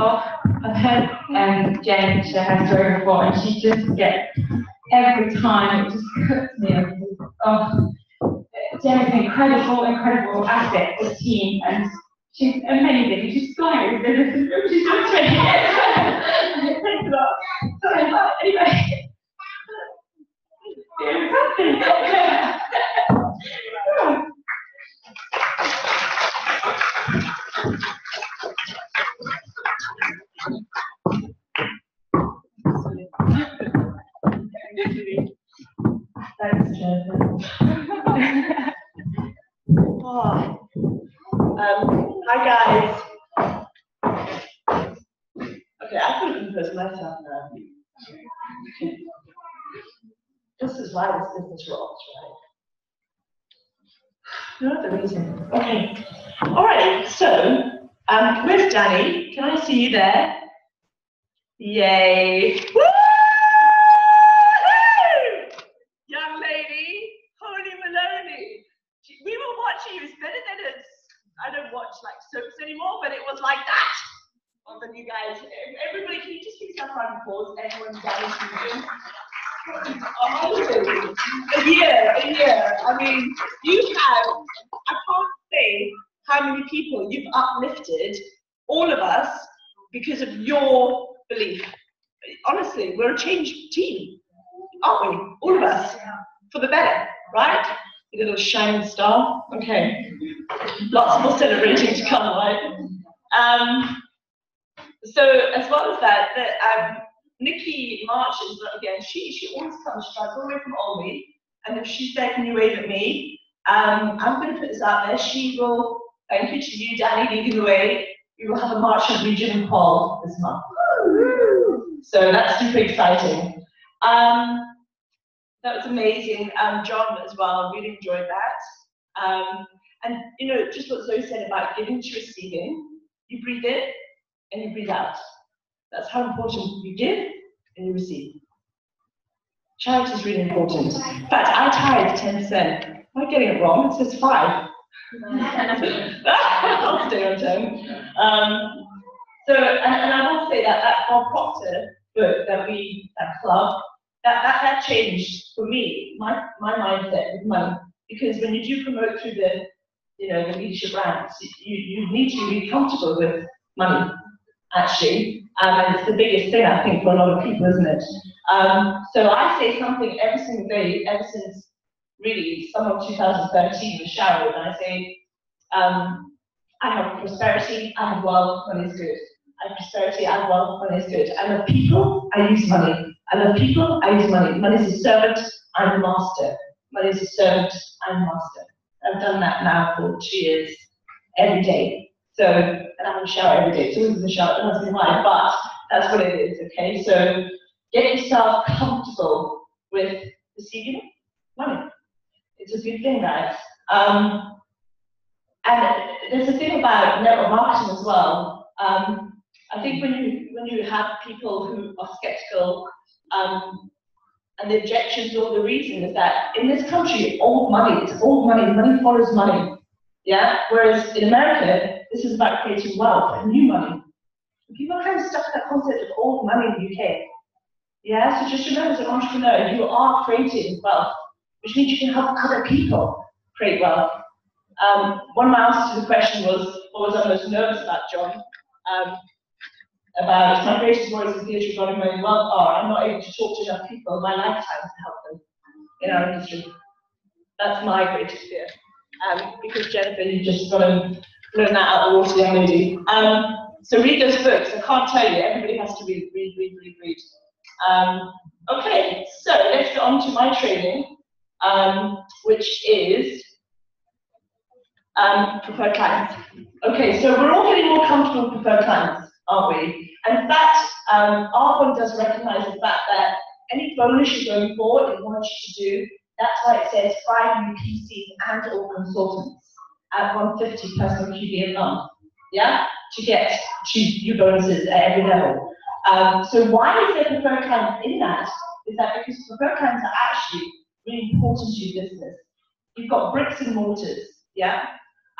Oh, I've heard Jen share her story before, and she just gets, every time, it just cooks me. Oh, Jen is an incredible asset to the team, and she's amazing. She's flying with business, she's just ready. Thanks a lot. Sorry, but anyway. Thanks, Jonathan. Hi guys. Okay, I couldn't compose myself now. This is why this business rocks, right? No other reason. Okay. All right. So, where's Danny? Can I see you there? Yay! Woo! Young lady, holy Maloney. We were watching you. It's better than it's. I don't watch like soaps anymore, but it was like that. Well, then you guys, everybody, can you just give yourself a round of applause? Everyone Danny's moving. A year. I mean, you have, I can't say how many people you've uplifted, all of us, because of your belief. Honestly, we're a changed team, aren't we? All of us, for the better, right? A little shining star. Okay. Lots more celebrating to come, right? So, as well as that, Nikki Marchand, again, she always comes, she drives all the way from Olney, and if she's there, can you wave at me? I'm going to put this out there. She will, thank you to you, Danny, leading the way. We will have a march of Region and Paul this month. So that's super exciting. That was amazing. John as well, really enjoyed that. And you know, just what Zoe said about giving to receiving, you breathe in and you breathe out. That's how important you give and you receive. Charity is really important. In fact, I tithe 10%. Am I getting it wrong? It says 5. I'll stay on 10. So, and I will say that Bob Proctor book that club, that changed for me, my mindset with money. Because when you do promote through the leadership ranks, you need to be comfortable with money, actually. And it's the biggest thing, I think, for a lot of people, isn't it? So I say something every single day, ever since really summer of 2013 with Sharon, and I say, I have prosperity, I have wealth, money is good. I have prosperity, I have wealth, money is good. I love people, I use money. I love people, I use money. Money is a servant, I'm a master. Money is a servant, I'm a master. I've done that now for 2 years, every day. So, and I have a shower every day. So this is a shower, it must be mine, but that's what it is, okay? So get yourself comfortable with receiving money. It's a good thing, guys. And there's a thing about network marketing as well. I think when you have people who are skeptical, and the objections or the reason is that in this country, old money, it's old money, money follows money. Yeah? Whereas in America, this is about creating wealth and new money. And people are kind of stuck in that concept of old money in the UK. Yeah? So just remember, as an entrepreneur, you are creating wealth, which means you can help other people create wealth. One of my answers to the question was, what was I most nervous about, John? About my greatest worries in theatre regarding my wealth are I'm not able to talk to enough people in my lifetime to help them in our industry. That's my greatest fear. Because Jennifer, you just got to learn that out of the water, young lady. So read those books. I can't tell you, everybody has to read. Okay, so let's get on to my training, which is preferred clients. Okay, so we're all getting more comfortable with preferred clients, aren't we? And in fact, our one does recognize the fact that any bonus you're going for, it wants you to do That's why it says 5 new PCs and or consultants at 150 personal QB a month. Yeah, to get your bonuses at every level. So why is there preferred clients in that? Is that because preferred clients are actually really important to your business. You've got bricks and mortars, yeah?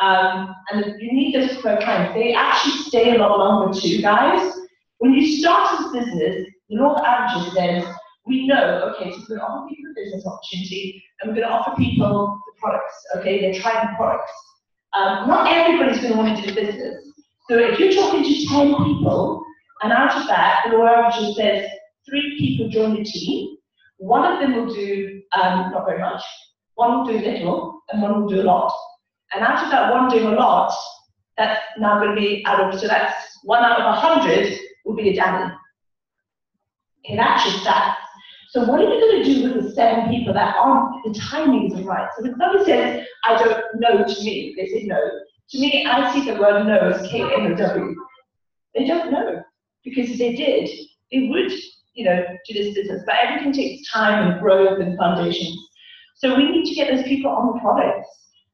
And you need those preferred clients. They actually stay a lot longer too, guys. When you start this business, the law of averages says, we know, okay, so we're going to offer people a business opportunity, and we're going to offer people the products, okay? They're trying the products. Not everybody's going to want to do the business. So if you're talking to 10 people, and out of that, the law of averages says 3 people join the team. 1 of them will do not very much, 1 will do little, and 1 will do a lot. And out of that 1 doing a lot, that's now going to be so that's 1 out of 100 will be a Danny. Okay, that's your stats. So what are you going to do with the 7 people that aren't, the timing isn't right? So when somebody says, I don't know to me, they say no. To me, I see the word no as K-N-O-W. They don't know, because if they did, they would, do this business. But everything takes time and growth and foundations. So we need to get those people on the products.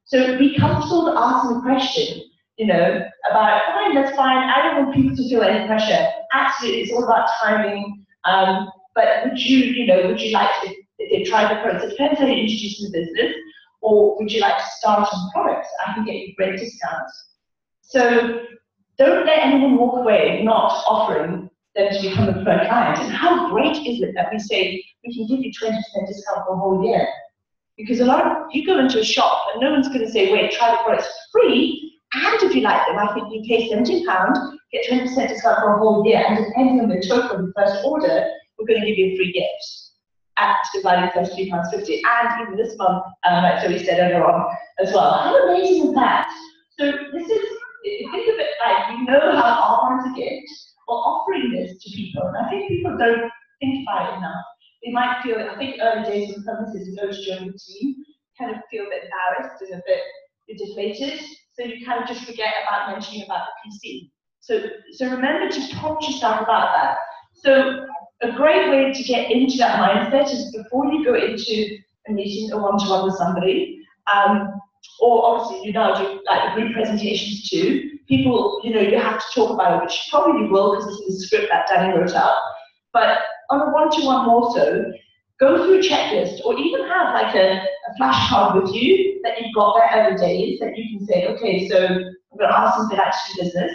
So be comfortable asking the question, about, fine, that's fine. I don't want people to feel any pressure. Absolutely, it's all about timing. But would you like to, if they try the products, it depends how you introduce the business, or would you like to start on products? I can get you great discounts. So don't let anyone walk away not offering them to become a preferred client. And how great is it that we say we can give you 20% discount for a whole year? Because you go into a shop and no one's going to say, wait, try the products for free, and if you like them, I think you pay £17, get 20% discount for a whole year, and depending on the total of the first order, we're going to give you a free gift at the value of £33.50, and even this month, like Zoe said earlier on as well. How amazing is that? So this is, think of it like you know how R1 is a gift, or offering this to people. And I think people don't think about it enough. They might feel, I think early days when someone says no to join the team, kind of feel a bit embarrassed and a bit deflated. So you kind of just forget about mentioning about the PC. So remember to prompt yourself about that. So a great way to get into that mindset is before you go into a meeting, a one-to-one with somebody, or obviously do like group presentations too. People, you have to talk about it, which probably you will because this is the script that Danny wrote up. But on a one-to-one more so, go through a checklist, or even have like a flashcard with you that you've got there every day that you can say, okay, so I'm going to ask them if they like to do business.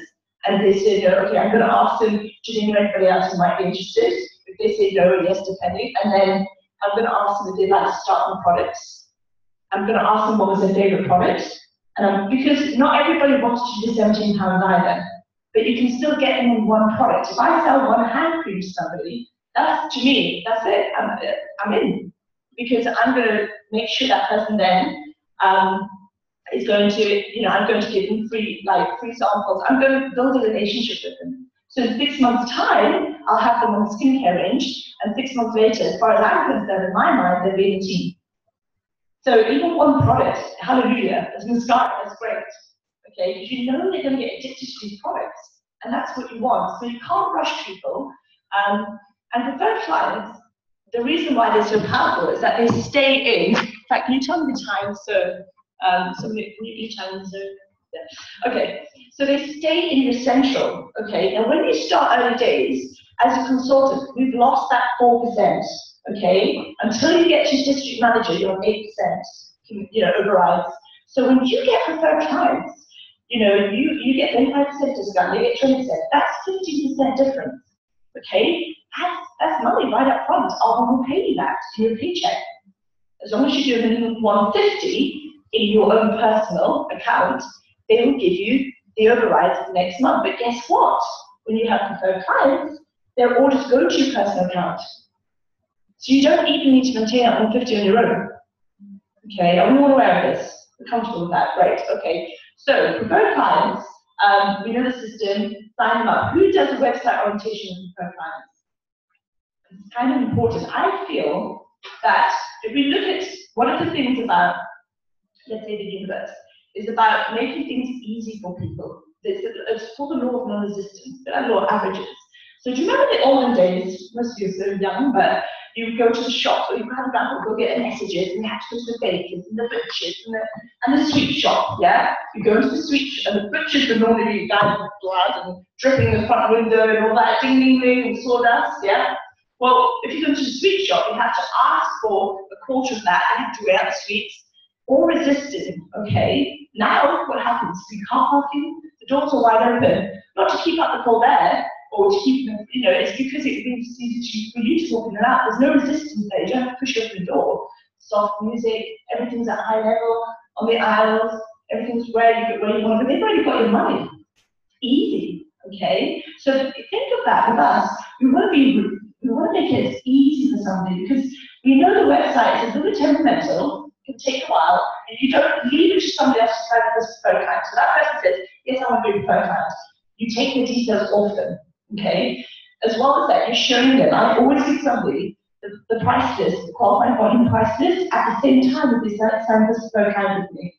And they say no, okay, I'm going to ask them, do they know anybody else who might be interested? If they say no or yes, depending. And then I'm going to ask them if they'd like to start on products. I'm going to ask them what was their favourite product. Because not everybody wants to do £17 either. But you can still get them in one product. If I sell one hand cream to somebody, to me, that's it. I'm in. Because I'm going to make sure that person then is going to, I'm going to give them free samples. I'm going to build a relationship with them. So in 6 months' time, I'll have them on the skincare range, and 6 months later, as far as I'm concerned, in my mind, they'll be in a team. So even one product, hallelujah, as mascara, that's great. Okay, because you know they're going to get addicted to these products, and that's what you want. So you can't rush people. And preferred clients, the reason why they're so powerful is that they stay in. In fact, can you tell me the time? So, somebody, can you tell me? Yeah. Okay, so they stay in your central. Okay, now when you start early days as a consultant, we've lost that 4%. Okay, until you get to district manager, you're on 8%. Overrides. So when you get preferred clients, you get 25% discount, they get 20%. That's 15% difference. Okay, that's money right up front. I will pay you that in your paycheck. As long as you do a minimum 150 in your own personal account, they will give you the overrides next month. But guess what? When you have preferred clients, their orders go to your personal account. So you don't even need to maintain that 150 on your own. Okay, are we all aware of this? We're comfortable with that, right? Okay, so preferred clients, we know the system, sign them up. Who does the website orientation with preferred clients? It's kind of important. I feel that if we look at one of the things about, let's say, the universe, is about making things easy for people. It's called the law of non-resistance, the law of averages. So do you remember the olden days? Most of you are so young, but you go to the shop, or you have a grandpa go get the messages, and you have to go to the bakers and the butchers and the sweet shop, yeah? You go to the sweet shop, and the butchers would normally be dying with blood and dripping the front window and all that ding ding ding and sawdust, yeah? Well, if you go to the sweet shop, you have to ask for a quarter of that, you have to weigh out the sweets, or resisted, okay? Now, what happens? You car parking, the doors are wide open, not to keep up the cold air, or to keep them, you know, it's because it means it's easy for you to walk in and out. There's no resistance there, you don't have to push open the door. Soft music, everything's at high level, on the aisles, everything's where you want to be. They've already got your money. Easy, okay? So think of that with us. We want to make it as easy for somebody, because we know the website is a little temperamental, it can take a while, and you don't leave it to somebody else to sign up as preferred client. So that person says, yes, I want to be a preferred client. You take the details off them, okay? As well as that, you're showing them. I always give somebody the price list, the qualifying volume price list, at the same time that they sign up as preferred client with me.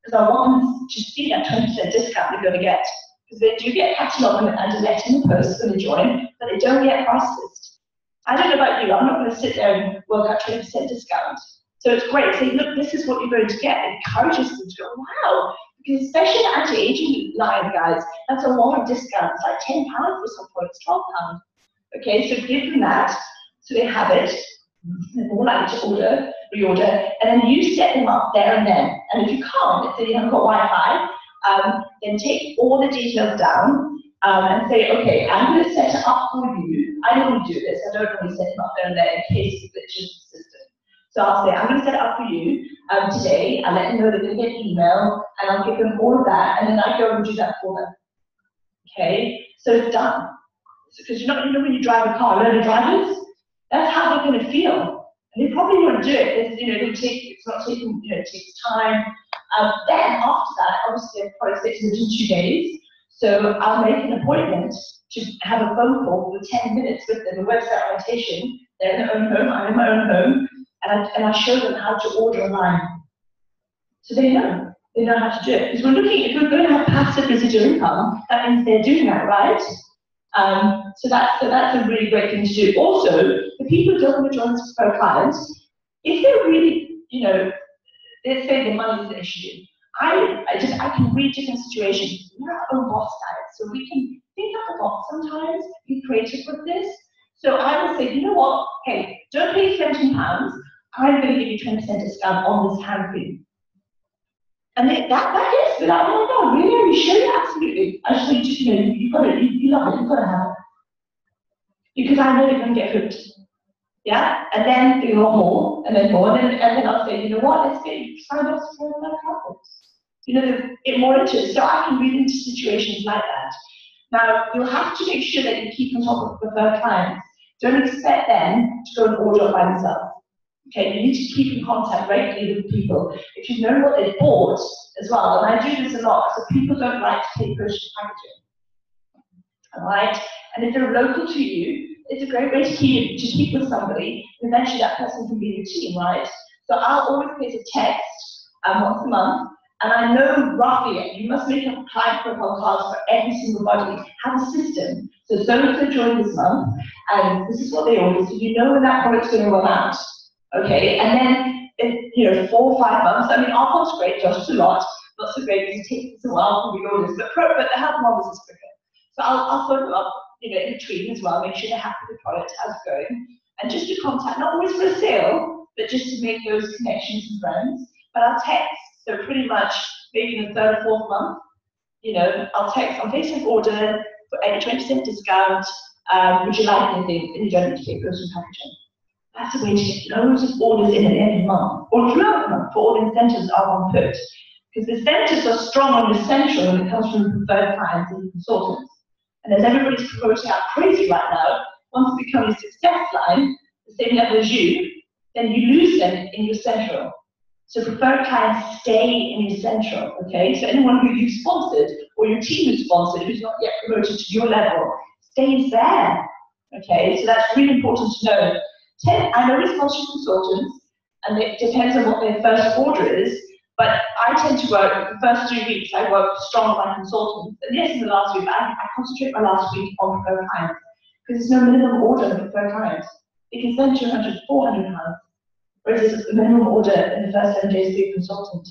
Because I want them to see that 20% discount they're going to get. Because they do get catalogue and a letter in the post when they join, but they don't get price list. I don't know about you, I'm not going to sit there and work out 20% discount. So it's great. Say, look, this is what you're going to get. It encourages them to go, wow. Because especially the anti-aging line, guys, that's a lot of discounts, like £10 for some products, £12. Okay, so give them that, so they have it. They're more likely to order, reorder, and then you set them up there and then. And if you can't, let's say you haven't got Wi-Fi, then take all the details down and say, okay, I'm going to set it up for you. I normally do this. I don't normally set them up there and there in case it glitches the system. So I'll say, I'm going to set it up for you today. I'll let them know they're going to get an email, and I'll give them all of that, and then I go and do that for them. Okay? So it's done. Because you know when you drive a car, learning drivers, that's how they're going to feel. And they probably won't do it. It's not taking, it takes time. Then after that, obviously, a product takes within 2 days. So I'll make an appointment to have a phone call for 10 minutes with them, a website orientation. They're in their own home, I'm in my own home. And I show them how to order online. So they know how to do it. Because if we're going to have passive residual income, that means they're doing that, right? So that's a really great thing to do. Also, the people who don't want to join us for clients, if they're really, let's say the money is an issue. I can read different situations. We're our own boss, guys, so we can think out the box sometimes, be creative with this. So I would say, you know what? Hey, don't pay £17. I'm going to give you 20% discount on this hand cream. And that is, they're like, oh my God, really? Are you sure? Absolutely. I just think, you've got it, you love it, you've got to have it. Because I know they're going to get hooked. Yeah? And then they want more, and then more, and then I'll say, you know what, let's get you signed up for another couple. They get more into it. So I can read into situations like that. Now, you'll have to make sure that you keep on top of preferred clients. Don't expect them to go and order by themselves. Okay, you need to keep in contact regularly with people. If you know what they bought as well, and I do this a lot, so people don't like to take postage packaging. Alright? And if they're local to you, it's a great way to keep with somebody, and eventually that person can be in your team, right? So I'll always place a text once a month, and I know roughly, you must make a client profile cards for every single body. Have a system. So so joined this month, and this is what they ordered, so you know when that product's going to run out. Okay, and then, 4 or 5 months, I mean, our one's great, Josh, it's a lot, not so great, because it takes us a while for the orders, but the health models is quicker. So I'll phone them up, in between as well, make sure they're happy with the product, how's it going, and just to contact, not always for a sale, but just to make those connections and friends. But I'll text, so pretty much, maybe in the 3rd or 4th month, I'll text, I'm placing an order for a 20% discount, would you like anything, and you don't need to take grocery packaging. That's a way to get loads of orders in at the end of the month, or throughout the month, for all the incentives are on foot. Because the incentives are strong on the central when it comes from preferred clients and consultants. And as everybody's promoting out crazy right now, once it becomes a success line, the same level as you, then you lose them in your central. So preferred clients stay in your central, okay? So anyone who you've sponsored, or your team has sponsored, who's not yet promoted to your level, stays there, okay? So that's really important to know. I know it's sponsored consultants, and it depends on what their first order is, but I tend to work, the first 3 weeks, I work strong on my consultants, and yes, in the last week, I concentrate my last week on preferred clients, because there's no minimum order on preferred clients. they can spend 200, 400 pounds, whereas it's the minimum order in the first 7 days to be a consultant.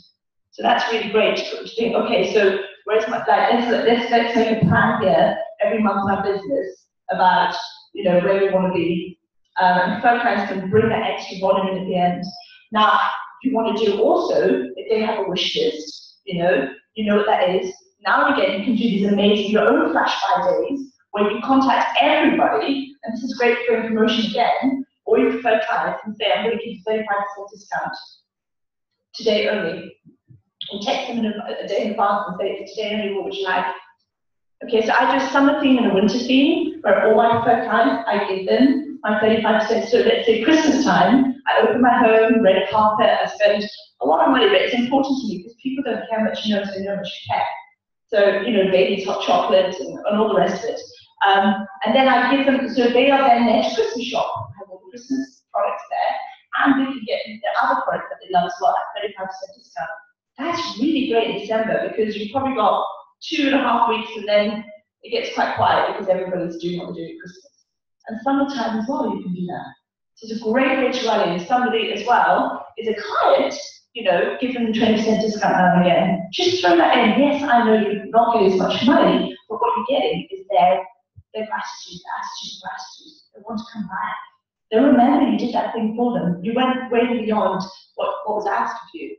So that's really great to think, okay, so where's my, like, let's make a plan here every month in our business about, you know, where we want to be. And preferred clients can bring that extra volume in at the end. Now, if you want to do also, if they have a wish list, you know what that is. Now and again, you can do these amazing, your own flash buy days, where you contact everybody, and this is great for promotion again, or your preferred clients, and say, I'm going to give you 35% discount today only. And text them in a day in advance and say, today only, what would you like? Okay, so I do a summer theme and a winter theme, where all my preferred clients, I give them my 35%. So let's say Christmas time, I open my home, red carpet, I spend a lot of money, but it's important to me because people don't care much, you know, so they know how much you care. So, you know, baby's hot chocolate and all the rest of it. And then I give them, so they are then their Christmas shop. I have all the Christmas products there, and they can get the other products that they love as well at 35% discount. That's really great in December because you've probably got 2.5 weeks and then it gets quite quiet because everybody's doing what they're doing at Christmas. And summertime as well, you can do that. So it's a great way to rally. And somebody as well is a client, you know, give them 20% discount now and again. Just throw that in. Yes, I know you're not getting as much money, but what you're getting is their gratitude, the attitude of gratitude. They want to come back. They remember you did that thing for them. You went way beyond what was asked of you.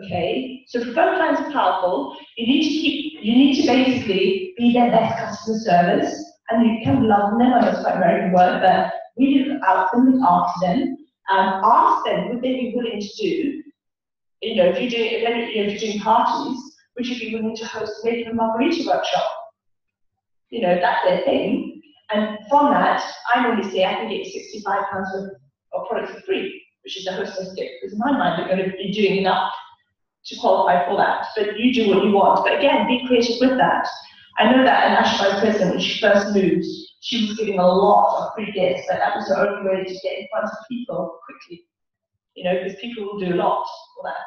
Okay, so preferred clients are powerful. You need to basically be their best customer service, and you can love them. I know it's quite American word, but really look out for them, look after them, ask them would they be willing to do. You know, if you're doing parties, would you be willing to host maybe a margarita workshop? You know, that's their thing. And from that, I normally say I can get £65 worth of products for free, which is a hostess gift, because in my mind they're going to be doing enough to qualify for that. But you do what you want. But again, be creative with that. I know that in National Vice President, when she first moved, she was giving a lot of free gifts, but that was the only way to get in front of people quickly. You know, because people will do a lot for that.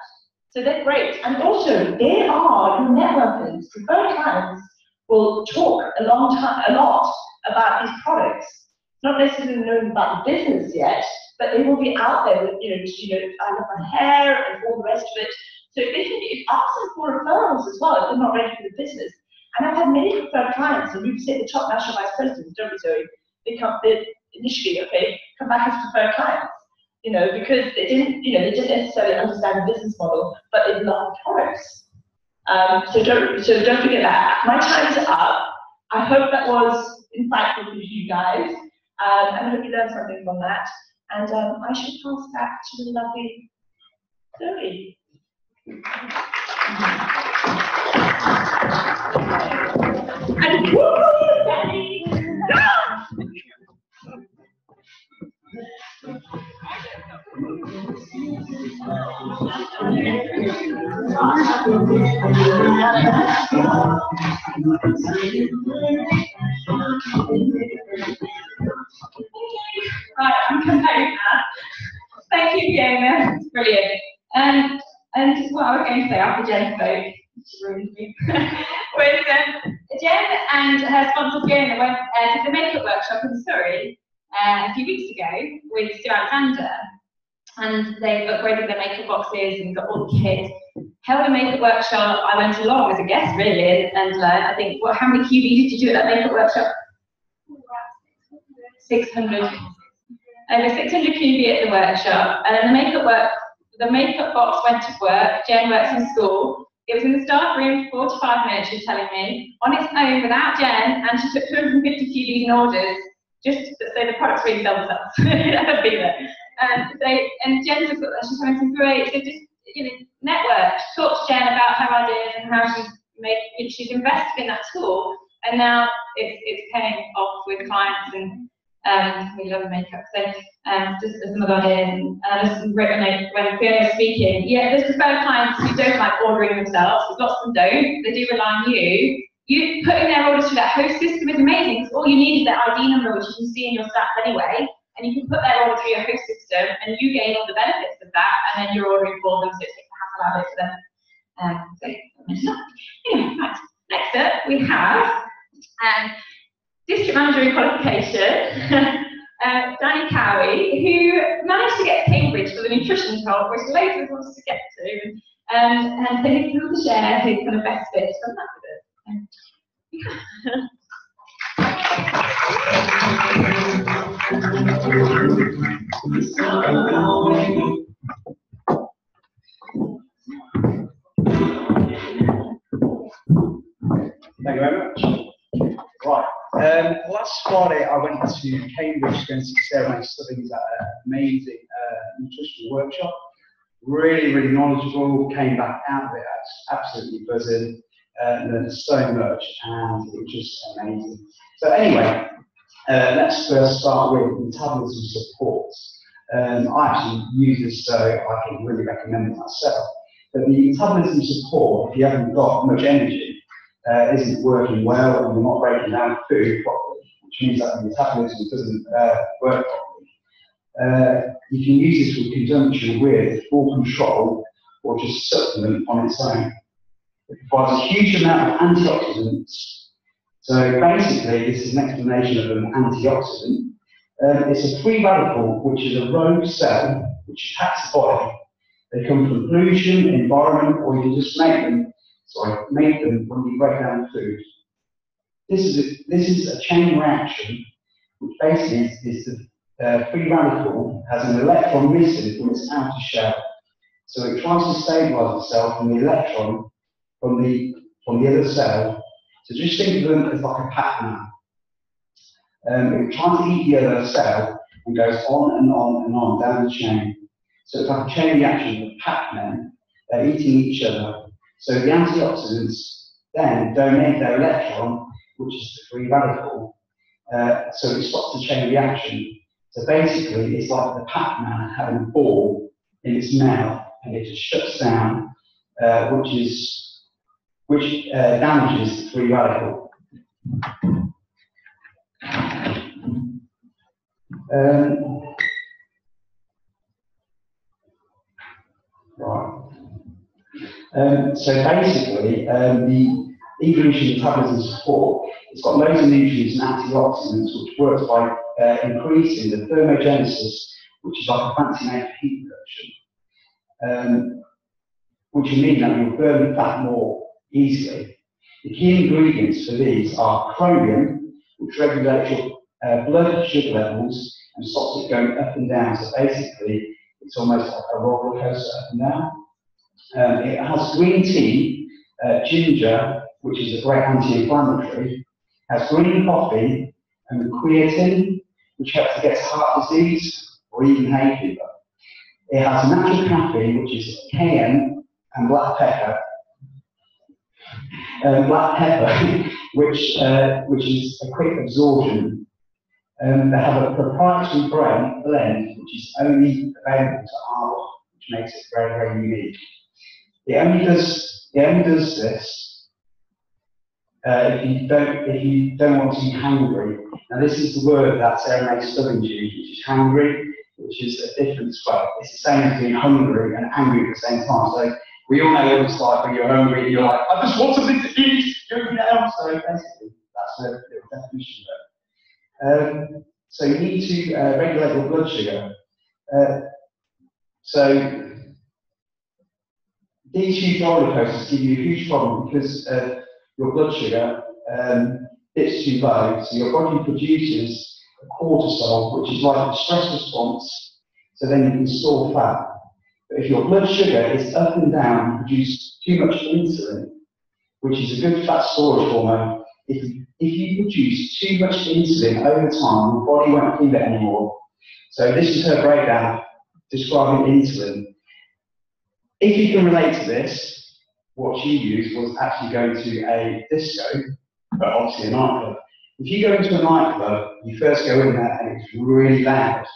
So they're great. And also, they are your networkers. Preferred clients will talk a lot about these products. Not necessarily knowing about the business yet, but they will be out there with, you know, I love my hair and all the rest of it. So they can ask them for referrals as well if they're not ready for the business. And I've had many preferred clients, and we've said the top national vice presidents, don't we, Zoe? They initially, okay, come back as preferred clients, you know, because they didn't necessarily understand the business model, but they love the products. So don't forget that. My time is up. I hope that was insightful for you guys, and I hope you learned something from that. And I should pass back to the lovely Zoe. And woo, Daddy! Right, I'm composed now. Thank you, Fiona. Brilliant. And what I was going to say after Jen spoke, was Jen and her sponsor Fiona went to the makeup workshop in Surrey a few weeks ago with Sue Alexander, and they upgraded their makeup boxes and got all the kit. Held a makeup workshop. I went along as a guest really and learned. I think how many QB did you do at that makeup workshop? 600. Over 600 QB at the workshop, and then the makeup box went to work. Jen works in school. It was in the staff room for 4 to 5 minutes, she was telling me, on its own without Jen, and she took 250 QBs in orders, just so the products really sell themselves. That's bigger. And Jen just got that, she's having some great, so just, you know, network, talk to Jen about her ideas and how she's invested in that school, and now it's paying off with clients, and we love makeup. So just some of our ideas, and I just wrote a note when Fiona was speaking. Yeah, there's preferred clients who don't like ordering themselves. There's lots of them don't. They do rely on you. You putting their orders through that host system is amazing, because all you need is their ID number, which you can see in your stats anyway, and you can put their order through your host system, and you gain all the benefits of that, and then you're ordering for them, so it takes the hassle out of it for them. Anyway, right. Next up, we have district manager in qualification. Danny Cowie, who managed to get to Cambridge for the nutrition talk, which later was wanted to get to, and so he's going to share his kind of best bits from that with us. Thank you very much. Right, last Friday I went to Cambridge to go and see Sarah May Stubbings at an amazing nutritional workshop. Really, really knowledgeable, came back out of it absolutely buzzing, learned so much, and it was just amazing. So anyway, let's first start with metabolism support. I actually use this, so I can really recommend it myself. But the metabolism support, if you haven't got much energy, isn't working well and you're not breaking down food properly, which means that the metabolism doesn't work properly. You can use this in conjunction with full control or just supplement on its own. It provides a huge amount of antioxidants. So basically, this is an explanation of an antioxidant. It's a free radical, which is a rogue cell which attacks the body. They come from pollution, environment, or you can just make them when you break down food. This is a chain reaction, which basically is the free radical has an electron missing from its outer shell. So it tries to stabilize itself from the electron from the other cell. So just think of them as like a Pac-Man. It tries to eat the other cell and goes on and on and on down the chain. So it's like a chain reaction of Pac-Men, they're eating each other. So the antioxidants then donate their electron, which is the free radical, so it stops the chain reaction. So basically, it's like the Pac-Man having a ball in its mouth, and it just shuts down, which damages the free radical. So basically, the evolution metabolism support, it's got loads of nutrients and antioxidants, which works by increasing the thermogenesis, which is like a fancy name for heat production, which will mean that you'll burn fat more easily. The key ingredients for these are chromium, which regulates your blood sugar levels and stops it going up and down. So basically, it's almost like a roller coaster up and down. It has green tea, ginger, which is a great anti-inflammatory, has green coffee and creatine, which helps against heart disease or even hay fever. It has natural caffeine, which is cayenne and black pepper, which is a quick absorption. They have a proprietary blend, which is only available to Arla, which makes it very, very unique. It only does this if you don't want to be hungry. Now this is the word that Sarah May Stubbings used, which is hungry, which is a different well, it's the same as being hungry and angry at the same time. So we all know what it's like when you're hungry and you're like, I just want something to eat, give me now. So basically, that's a little definition of it. So you need to regulate your blood sugar. So these huge roller coasters give you a huge problem because your blood sugar dips too low, so your body produces a cortisol, which is like a stress response, so then you can store fat. But if your blood sugar is up and down, you produce too much insulin, which is a good fat storage hormone. If you produce too much insulin over time, your body won't give it anymore. So this is her breakdown describing insulin. If you can relate to this, what she used was actually going to a disco, but obviously a nightclub. If you go into a nightclub, you first go in there and it's really loud.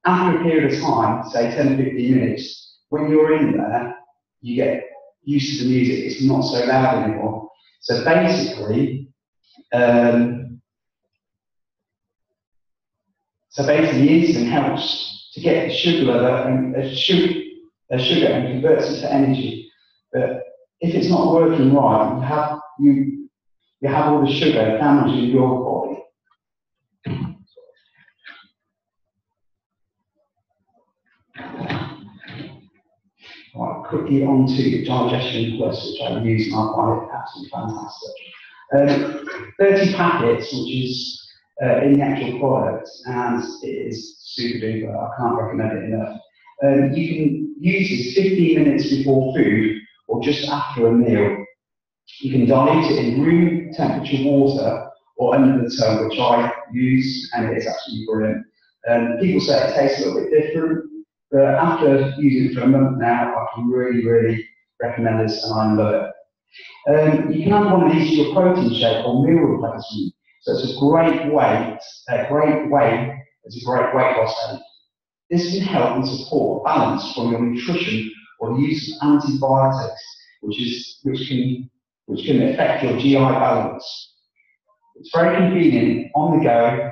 After a period of time, say 10 to 15 minutes, when you're in there, you get used to the music, it's not so loud anymore. So basically, the insulin helps to get the sugar level and sugar and converts it to energy. But if it's not working right, you have all the sugar damaging your body. quickly on to Digestion Plus, which I use and I find it absolutely fantastic. 30 packets, which is in the actual product, and it is super duper. I can't recommend it enough. You can use this 15 minutes before food or just after a meal. You can dilute it in room temperature water or under the tongue, which I use, and it is absolutely brilliant. People say it tastes a little bit different, but after using it for a month now, I can really recommend this, and I love it. You can add one of these to your protein shake or meal replacement. So it's a great way loss aid. This can help and support balance from your nutrition or the use of antibiotics, which can affect your GI balance. It's very convenient on the go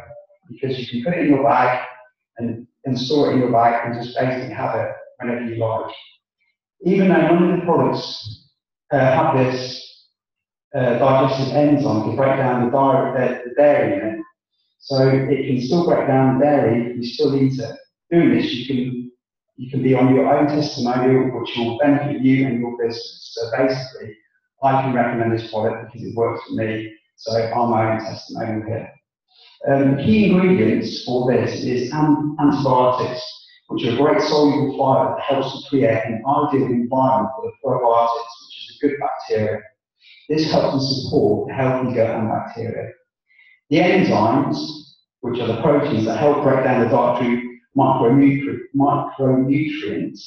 because you can put it in your bag and store it in your bag and just basically have it whenever you like. Even though none of the products have this digestive enzyme to break down the dairy in it, so it can still break down the dairy, you still eat it. Doing this, you can be on your own testimonial, which will benefit you and your business. So basically, I can recommend this product because it works for me, so I'm my own testimonial here. Key ingredients for this is antibiotics, which are a great soluble fibre that helps to create an ideal environment for the probiotics, which is a good bacteria. This helps to support healthy gut and bacteria. The enzymes, which are the proteins that help break down the dietary micronutrients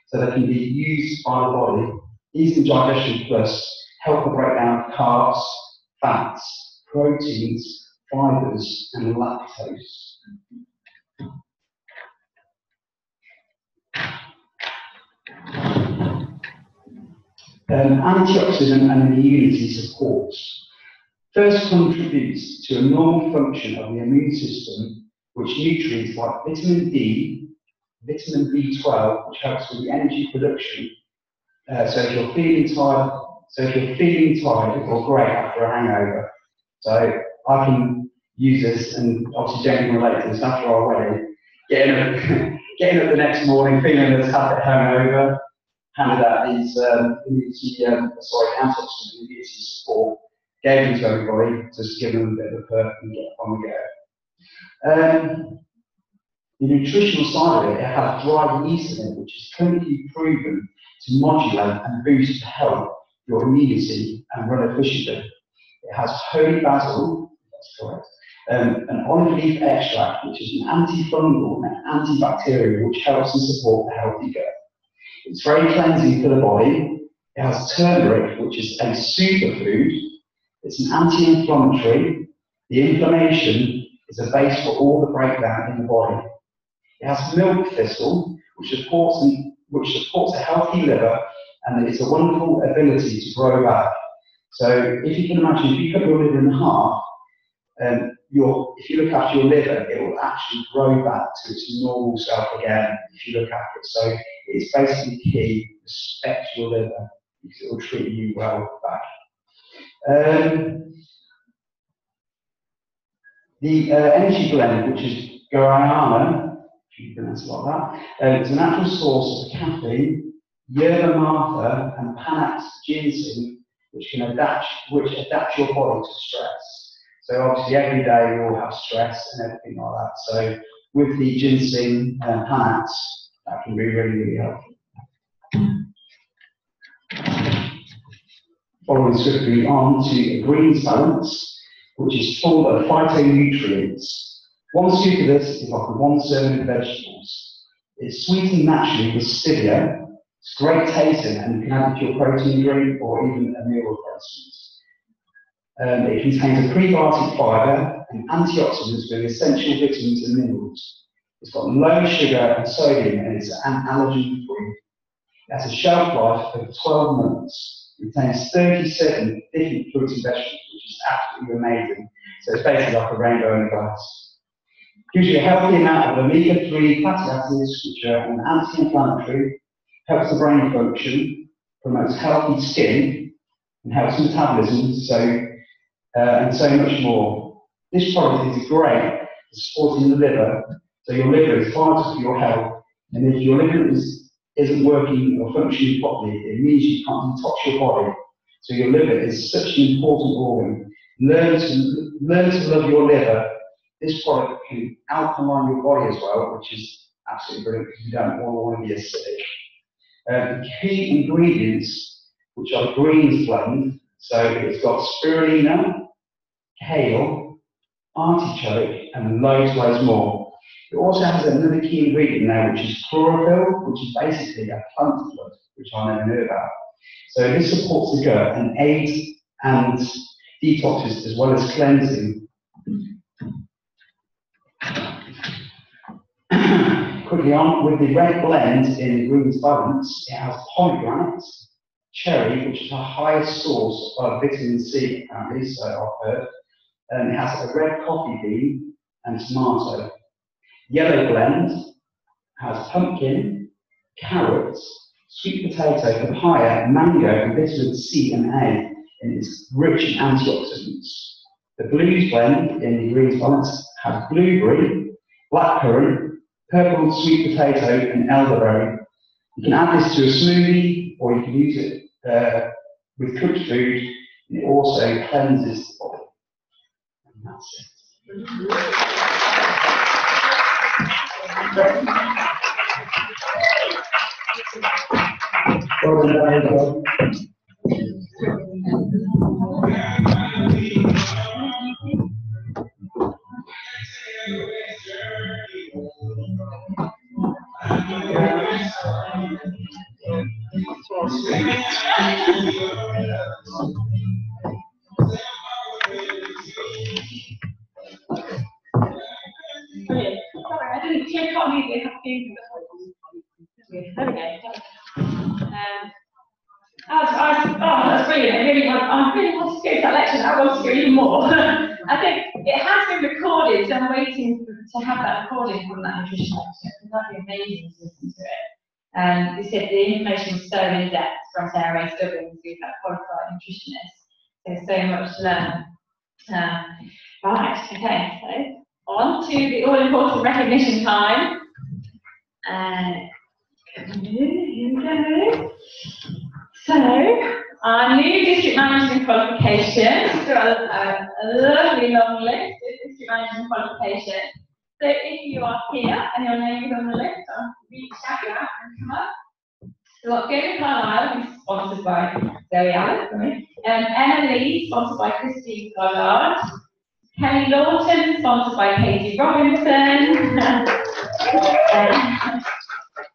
so they can be used by the body. These in Digestion Plus help to break down carbs, fats, proteins, fibres and lactose. Antioxidant and immunity supports. First contributes to a normal function of the immune system, which nutrients like vitamin D, vitamin B12, which helps with the energy production. So if you're feeling tired or great after a hangover, so I can use this, and obviously Jane can relate to this after our wedding, getting up the next morning feeling as had it hangover, handed out these antioxidant immunity support, gave them to everybody, just give them a bit of a perk and get on the go. The nutritional side of it, it has dried yeast in it, which is clinically proven to modulate and boost the health, your immunity, and run efficiently. It has holy basil, that's correct, an olive leaf extract, which is an antifungal and antibacterial, which helps and support a healthy gut. It's very cleansing for the body. It has turmeric, which is a superfood. It's an anti-inflammatory. The inflammation is a base for all the breakdown in the body. It has milk thistle, which supports a healthy liver, and it's a wonderful ability to grow back. So if you can imagine, if you cut your liver in half, if you look after your liver, it will actually grow back to its normal self again if you look after it. So it's basically key, respect your liver, because it will treat you well back. The energy blend, which is guarana, if you pronounce it like that, it's a natural source of caffeine, yerba mate, and Panax ginseng, which adapts your body to stress. So obviously every day we all have stress and everything like that. So with the ginseng and Panax, that can be really helpful. Following swiftly on to Greens Balance, which is full of phytonutrients. One scoop of this is like 1 serving of vegetables. It's sweetened naturally with stevia. It's great tasting, and you can add it to your protein drink or even a meal replacement. It contains a prebiotic fibre and antioxidants with essential vitamins and minerals. It's got low sugar and sodium, and it's allergen-free. It has a shelf life of 12 months. It contains 37 different fruits and vegetables, which is absolutely amazing. So it's basically like a rainbow in a glass. Gives you a healthy amount of omega-3 fatty acids, which are an anti-inflammatory, helps the brain function, promotes healthy skin, and helps metabolism, and so much more. This product is great for supporting the liver, so your liver is vital for your health, and if your liver is isn't working or functioning properly, it means you can't detox your body. So your liver is such an important organ. Learn to love your liver. This product can alkaline your body as well, which is absolutely brilliant because you don't want to be acidic. The key ingredients, which are greens blend, so it's got spirulina, kale, artichoke, and loads more. It also has another key ingredient now, which is chlorophyll, which is basically a plant blood, which I never knew about. So this supports the gut and aids and detoxes as well as cleansing. Quickly on, with the red blend in the Greens Balance, it has pomegranate, cherry, which is the highest source of vitamin C, apparently, so I've heard. It has a red coffee bean and tomato. Yellow blend has pumpkin, carrots, sweet potato, papaya, mango, and vitamin C and A, and it's rich in antioxidants. The Blues blend in the Greens Balance has blueberry, blackcurrant, purple sweet potato, and elderberry. You can add this to a smoothie, or you can use it with cooked food, and it also cleanses the body. And that's it. Well done, Brilliant. Sorry, I didn't check on you. There we go. That's brilliant. I really want to go to that lecture. I want to go even more. I think it has been recorded, so I'm waiting to have that recording from that nutrition lecture. That'd be amazing to listen to it. They said the information was so in depth from Sarah Ray Stubbins, who's that qualified nutritionist. There's so much to learn. Right, okay, so on to the all-important recognition time. Here we go. So, our new district management qualifications. So a lovely long list of district management qualifications. So if you are here and your name is on the list, I'll reach out and come up. So we've got Gary Carlisle, who's sponsored by Zoe Allen, Emma Lee, sponsored by Christine Goddard, Kelly Lawton, sponsored by Katie Robinson,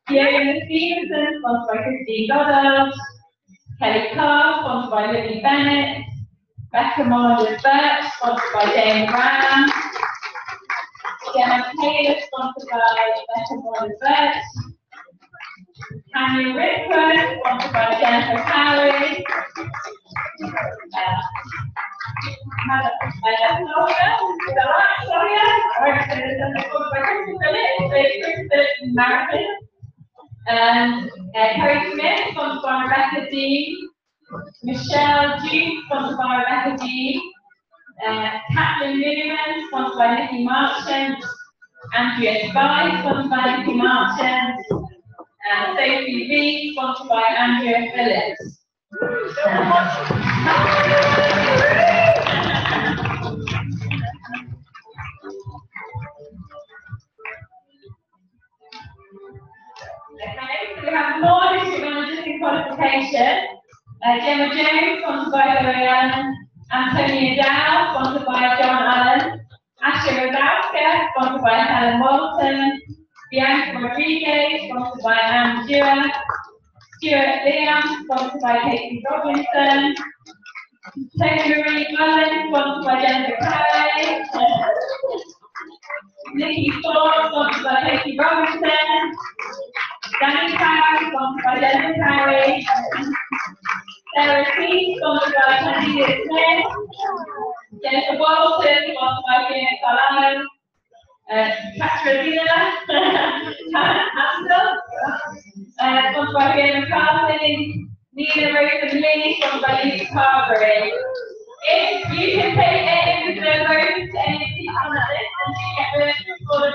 Fiona Stevenson, sponsored by Christine Goddard, Kelly Carr, sponsored by Lily Bennett, Becca Morgan Birch, sponsored by Jane Brown, Gemma Taylor, sponsored by Becca Morgan Birch, Tanya Whitworth, sponsored by Jennifer Cowie, Madam Laura, is that right, Sonia? Sponsored by Kristen Marathon. Kerry Smith, sponsored by Rebecca Dean, Michelle Duke, sponsored by Rebecca Dean, Kathleen Newman, sponsored by Nikki Marchant, Andrea Spy, sponsored by Nikki Marchant, Sophie Reed, sponsored by Andrea Phillips. Okay, so we have more district managers in qualification. Gemma Jones, sponsored by Zoe Allen, Antonia Dow, sponsored by John Allen, Asha Rodowska, sponsored by Helen Walton, Bianca Rodriguez, sponsored by Anne Dewar, Stuart Liam, sponsored by Katie Robinson, Tony Marie Mullen, sponsored by Jennifer Cowie, Nikki Ford, sponsored by Katie Robinson, Danny Cowie, sponsored by Jennifer Cowie, Sarah Keith, sponsored by Candida Smith, Jennifer Walton, sponsored by Fiona Carlisle, Katrina Haskell, sponsored by Fiona McCarthy, Nina Rose Lee, sponsored by Lisa Carberry. If you can take any of the votes to any of the people on that list, and you get the recorded.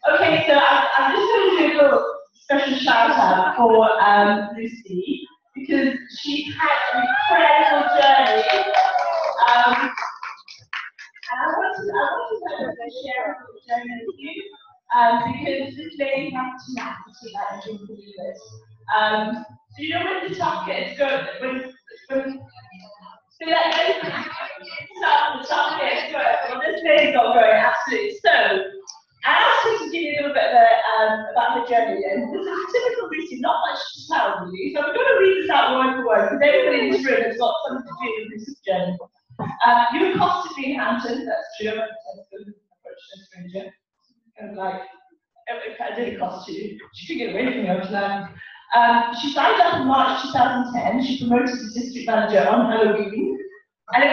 Okay, so I'm just going to do a little special shout out for Lucy, because she's had an incredible journey. And I want to share a little journey with you, because this lady has tenacity, I can believe it. So you know when the top gets good, so that the top gets good, well this lady's not going absolutely. So I asked her to give you a little bit about her journey, and this is typical Lucy, not much to tell really, so I'm going to read this out word for word, because everybody in this room has got something to do with Lucy's journey. You accosted me in Hampton, that's true, I approached a stranger, kind of like, I did accost you, she couldn't get away from me over time. She signed up in March 2010, she promoted to district manager on Halloween, and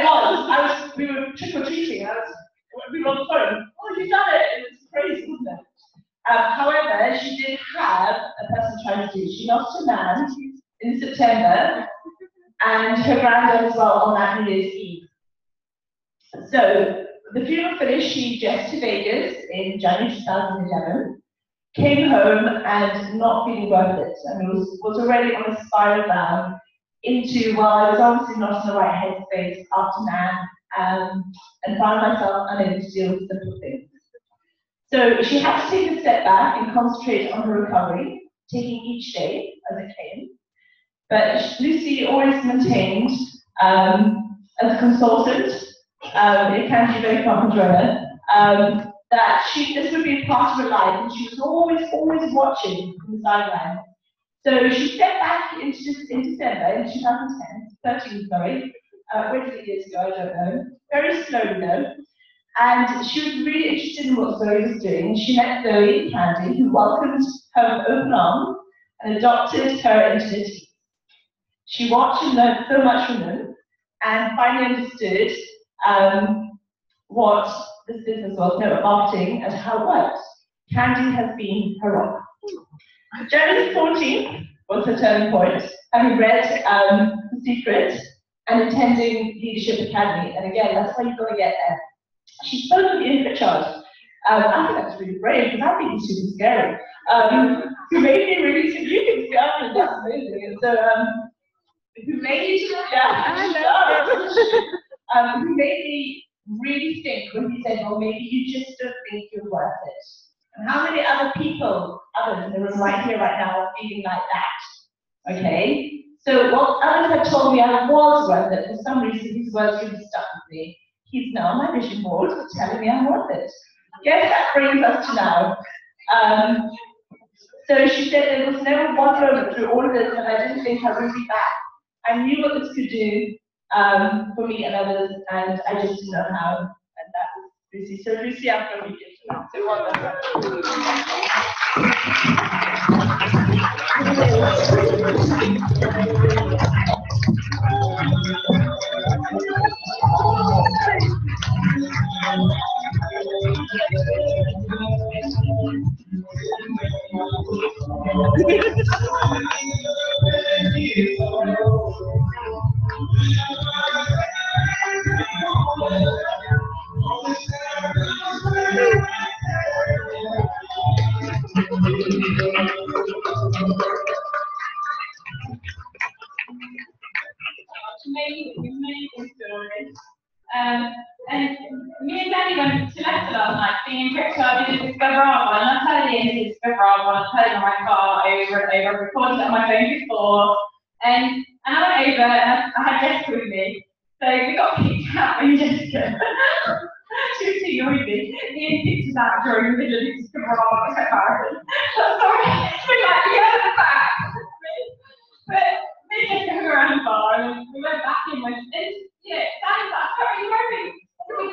we were trick-or-treating, we were on the phone, oh, you done it, it was crazy, wasn't it? However, she did have a person trying to do, she lost her man in September, and her granddaughter as well on that New Year's Eve. So, the funeral finished, she jetted to Vegas in January 2011, came home and not feeling worth it, and was already on a spiral down into, well, I was obviously not in the right headspace after Man, and found myself unable to deal with simple things. So she had to take a step back and concentrate on her recovery, taking each day as it came. But Lucy always maintained, as a consultant, it can be very fun to that this would be a part of her life, and she was always watching from the sidelines. So she stepped back in December in 2013, sorry. Where did it years ago? I don't know. Very slowly though. And she was really interested in what Zoe was doing. She met Zoe and Candy, who welcomed her with open arms and adopted her into their team. She watched and learned so much from them, and finally understood what this business was, marketing, and how it works. Candy has been her rock. January 14th was her turning point, having read The Secret and attending Leadership Academy. And again, that's how you've got to get there. She spoke with Ian Pritchard. I think that's really brave, because I think he's super scary. Who made me really, you can see, I mean, that's amazing. And so, who made me really think when he said, well, maybe you just don't think you're worth it. And how many other people, others in the room right here, right now, are feeling like that? Okay? So what others had told me I was worth it, for some reason these words really stuck with me. He's now my vision board telling me I'm worth it. Guess that brings us to now. So she said there was never one moment through all of this that I didn't think I would be back. I knew what this could do for me and others, and I just didn't know how. And that was Lucy. So Lucy, I'm going to be so well done. Amazing story. And me and Danny went to Leicester last night, seeing Pritchard did Discover Art, and I heard him in Discover Art, I heard it on my car over and over, recorded it on my phone before, and I went over and I had Jessica with me, so we got kicked out with Jessica. She was too noisy. Ian kicked us out during the middle of the Discover Art marathon. Sorry, we're like, yeah, at the back. But me and Jessica hung around the bar, and we went back in with, Danny's like, sorry, you're moving.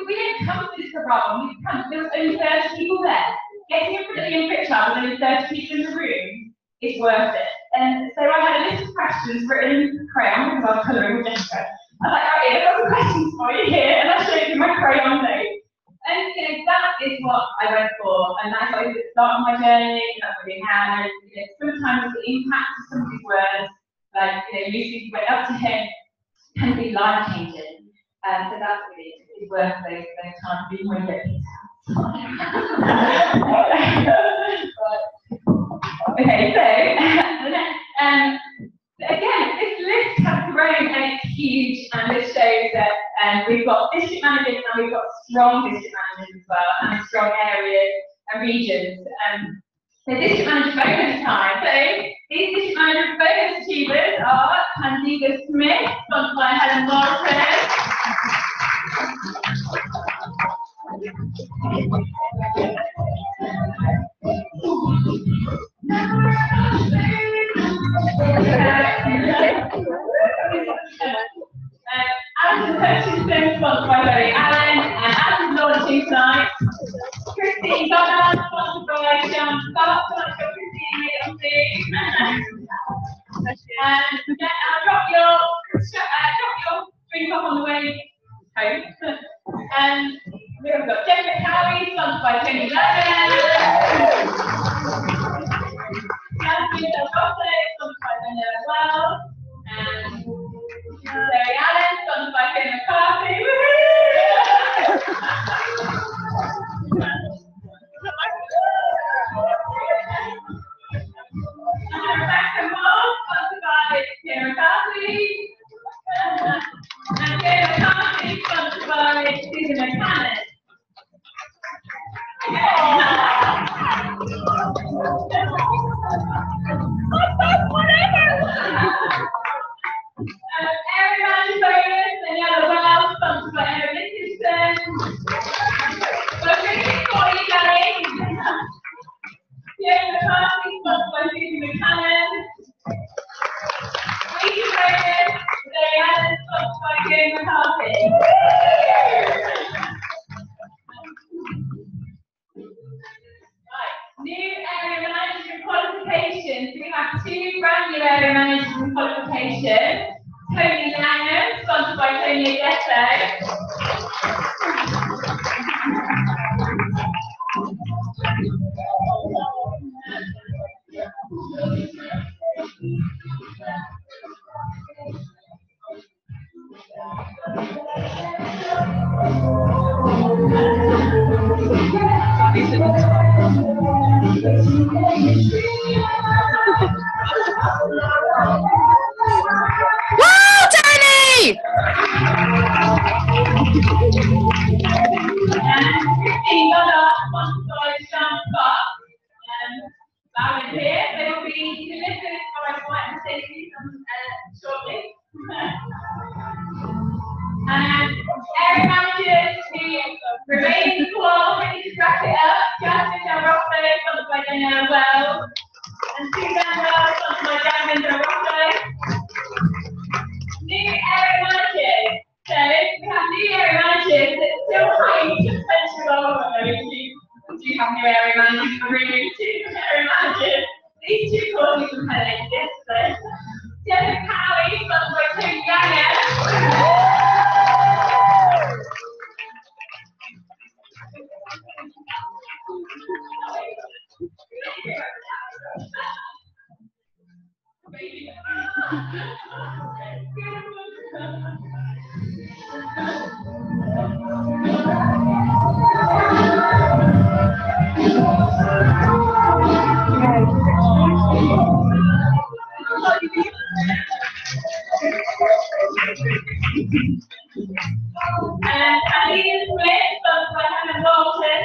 We didn't come to this problem. There was only 30 people there. Getting in front of Ian Pritchard with only 30 people in the room is worth it. And so I had a list of questions written in crayon, because I was colouring with Jessica. I was like, right, I've got some questions for you here, and I showed you my crayon notes. And that is what I went for, and that's what I did at the start of my journey. That's what we had. Sometimes the impact of somebody's words, like Lucy went up to him, can be life changing. So that's what it is. It's worth those times, even when you get kicked out. Okay, so again, this list has grown and it's huge, and this shows that we've got district managers and we've got strong district managers as well, and strong areas and regions. So district manager bonus time. So these district manager bonus achievers are Candida Smith, sponsored by Helen Morrison. Alison Hutchinson, sponsored by Zoe Allen, and Allison's launching tonight. Christine Donald, sponsored by Sean Scott, sponsored by Christine on stage. And I'll drop your drink off on the way home. And we've got Jennifer Cowie, sponsored by Tony Lerner. Jasmine Del Rosso, sponsored by Linda as well. And Zoe Allen, sponsored by Kim McCarthy. And Rebecca Moore, sponsored by by Susan Buchanan. Katie Rogan, Zoe Allen, sponsored by Joe McCarthy. Right, new area management qualifications. We have 2 brand new area management qualifications. Tony Langham, sponsored by Tony Adesso. Woo, Tony! Christine Goddard, sponsored by Sean Scott. Bowden here. They will be delivered by White and Stacey shortly. And area managers who remain in the call, ready to wrap it up. Jasmine Del Rocco, sponsored by Danielle Wells. And Suzanne Wells, sponsored by Jasmine Del Rocco. New area managers. So we have new area managers that still hide potential. Do you have new area managers? We're really 2 area managers. These 2 courses from Helen yesterday. Jennifer Cowie, sponsored by Tony Langham. And Aline Smith, sponsored by Hannah Walton.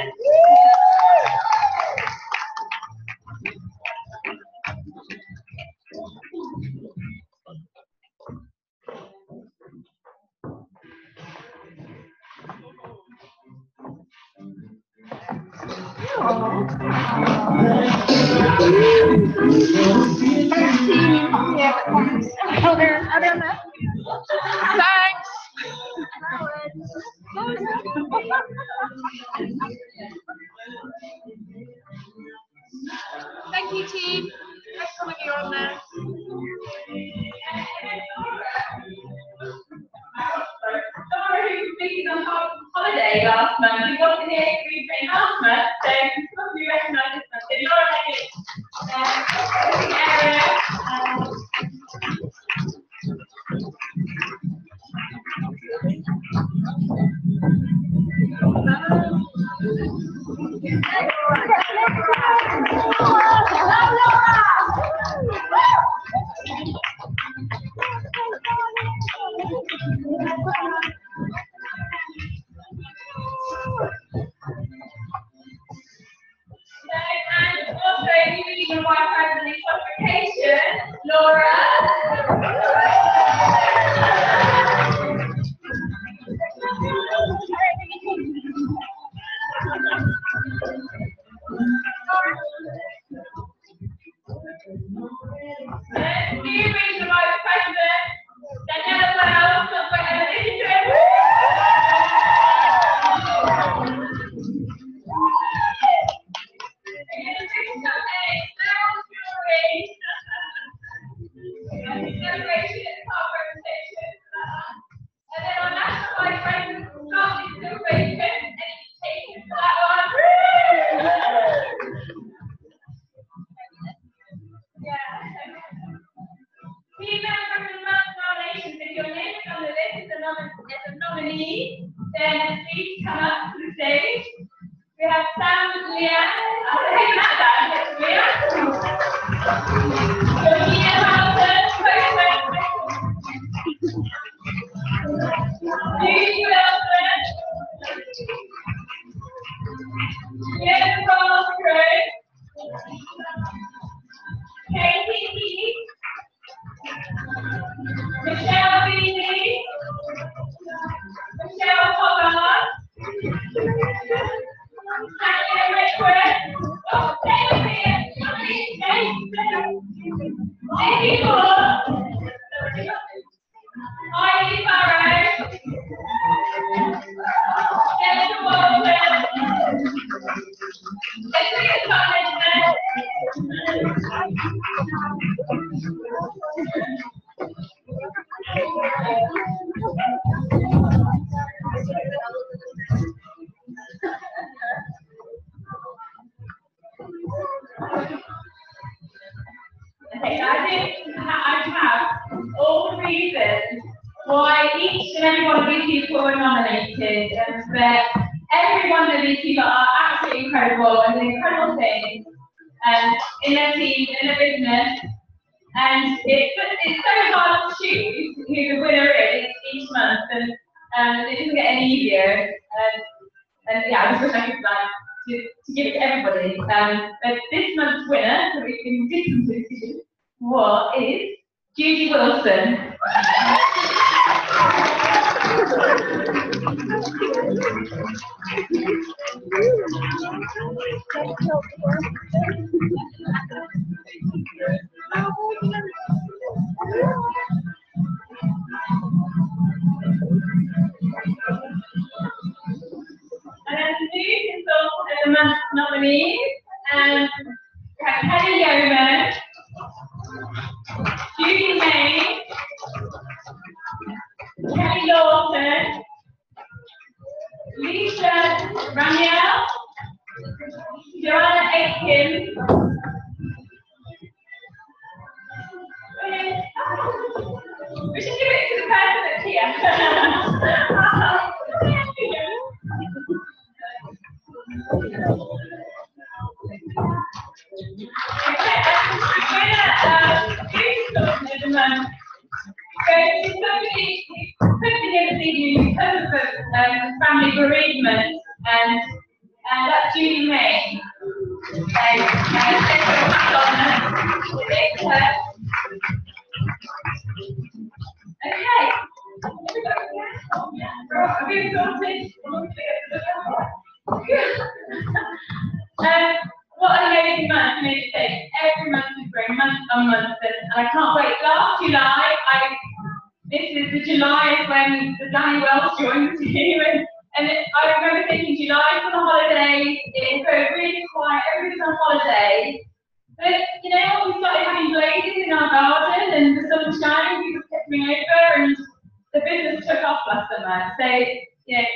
Oh, they're on that. Thanks. Thank you, team. Nice coming here on there. Sorry, who was speaking on holiday last month. We got to hear Green Train last month, so you probably recognise this month. So Laura and also using my president qualification, Laura. New regional vice president, Danielle Wells, for Evolution. And then our national vice president started celebration, and he's taken for that one. Yeah. Female from the nominations, if your name is on the list as a nominee, then please come up to the stage. We have Sam Leanne. Oh, hey, not that. Leanne. Georgina Hamilton. Judy Wilson. Jen Rosgrove. Katie Heath. Michelle Beatty. Michelle Pollard. Tanya Rickwood. Oh, David. Okay, so I think I have all the reasons why each and every one of these people were nominated, and that every one of these people are absolutely incredible and doing incredible things in their team, in their business, and it's so hard to choose who the winner is each month, and it doesn't get any easier. And yeah, I just wish I could to give it to everybody. But this month's winner, so we can listen to what is Judy Wilson. And then the new consultant and the month's nominees, and we have Kelly Yeoman, Judy May, Kelly Lawson, Lisa Raniel, Joanna Aitken, we should give it to the person that's here. Because of family bereavement, and that's Judy May. Okay. What an amazing month to make it. Every month is great, month on month, and I can't wait. Last July, this is the July when the Danny Wells joined the team, and I remember thinking July for the holidays, it's really quiet, everybody's on holiday. But you know, we started having blazes in our garden and the sun was shining, people kept coming over, and the business took off last summer. So, you know,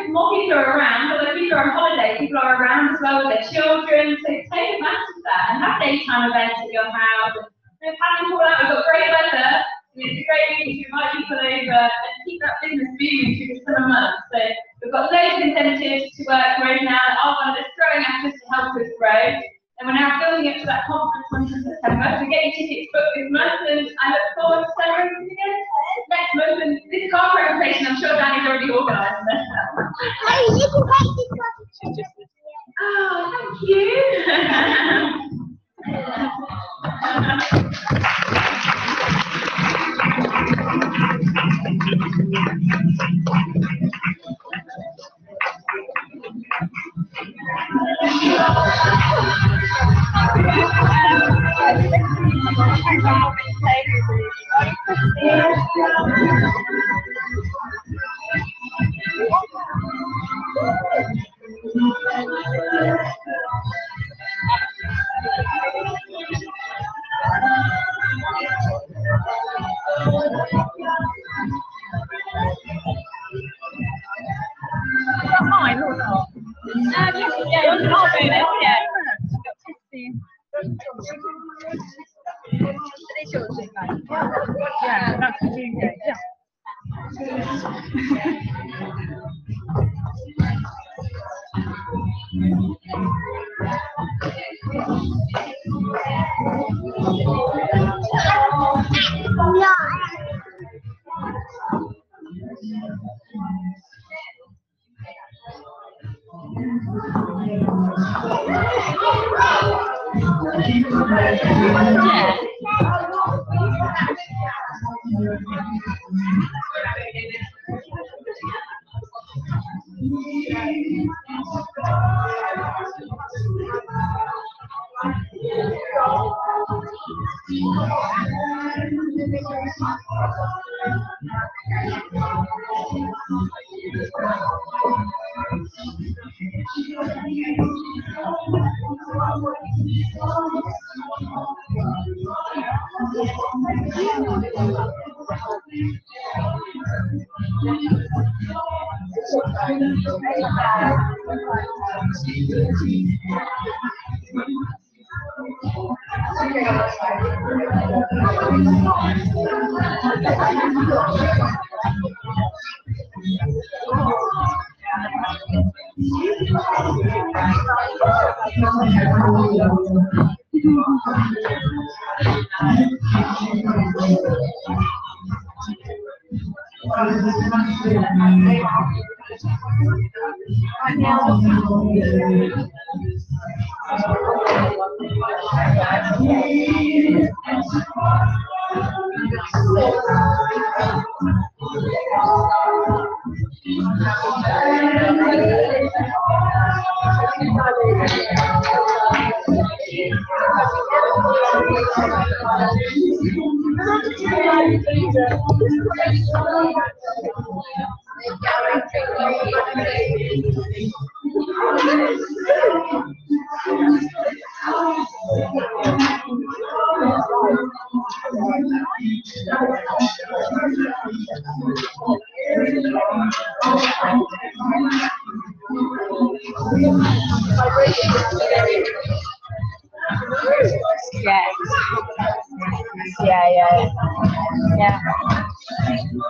more people are around, although people are on holiday, people are around as well with their children, so take advantage of that and have daytime events at your house. And planning all out, we've got great weather. It's a great meeting to invite people over and keep that business booming through the summer months. So we've got loads of incentives to work with now that are one of us throwing at us to help us grow. And we're now building up to that conference on September. So get your tickets booked this month, and I look forward to celebrating again next month. And this car presentation, I'm sure Danny's already organised it. Oh, thank you.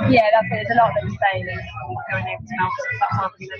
Yeah, that's it. There's a lot of them saying going over to Malta.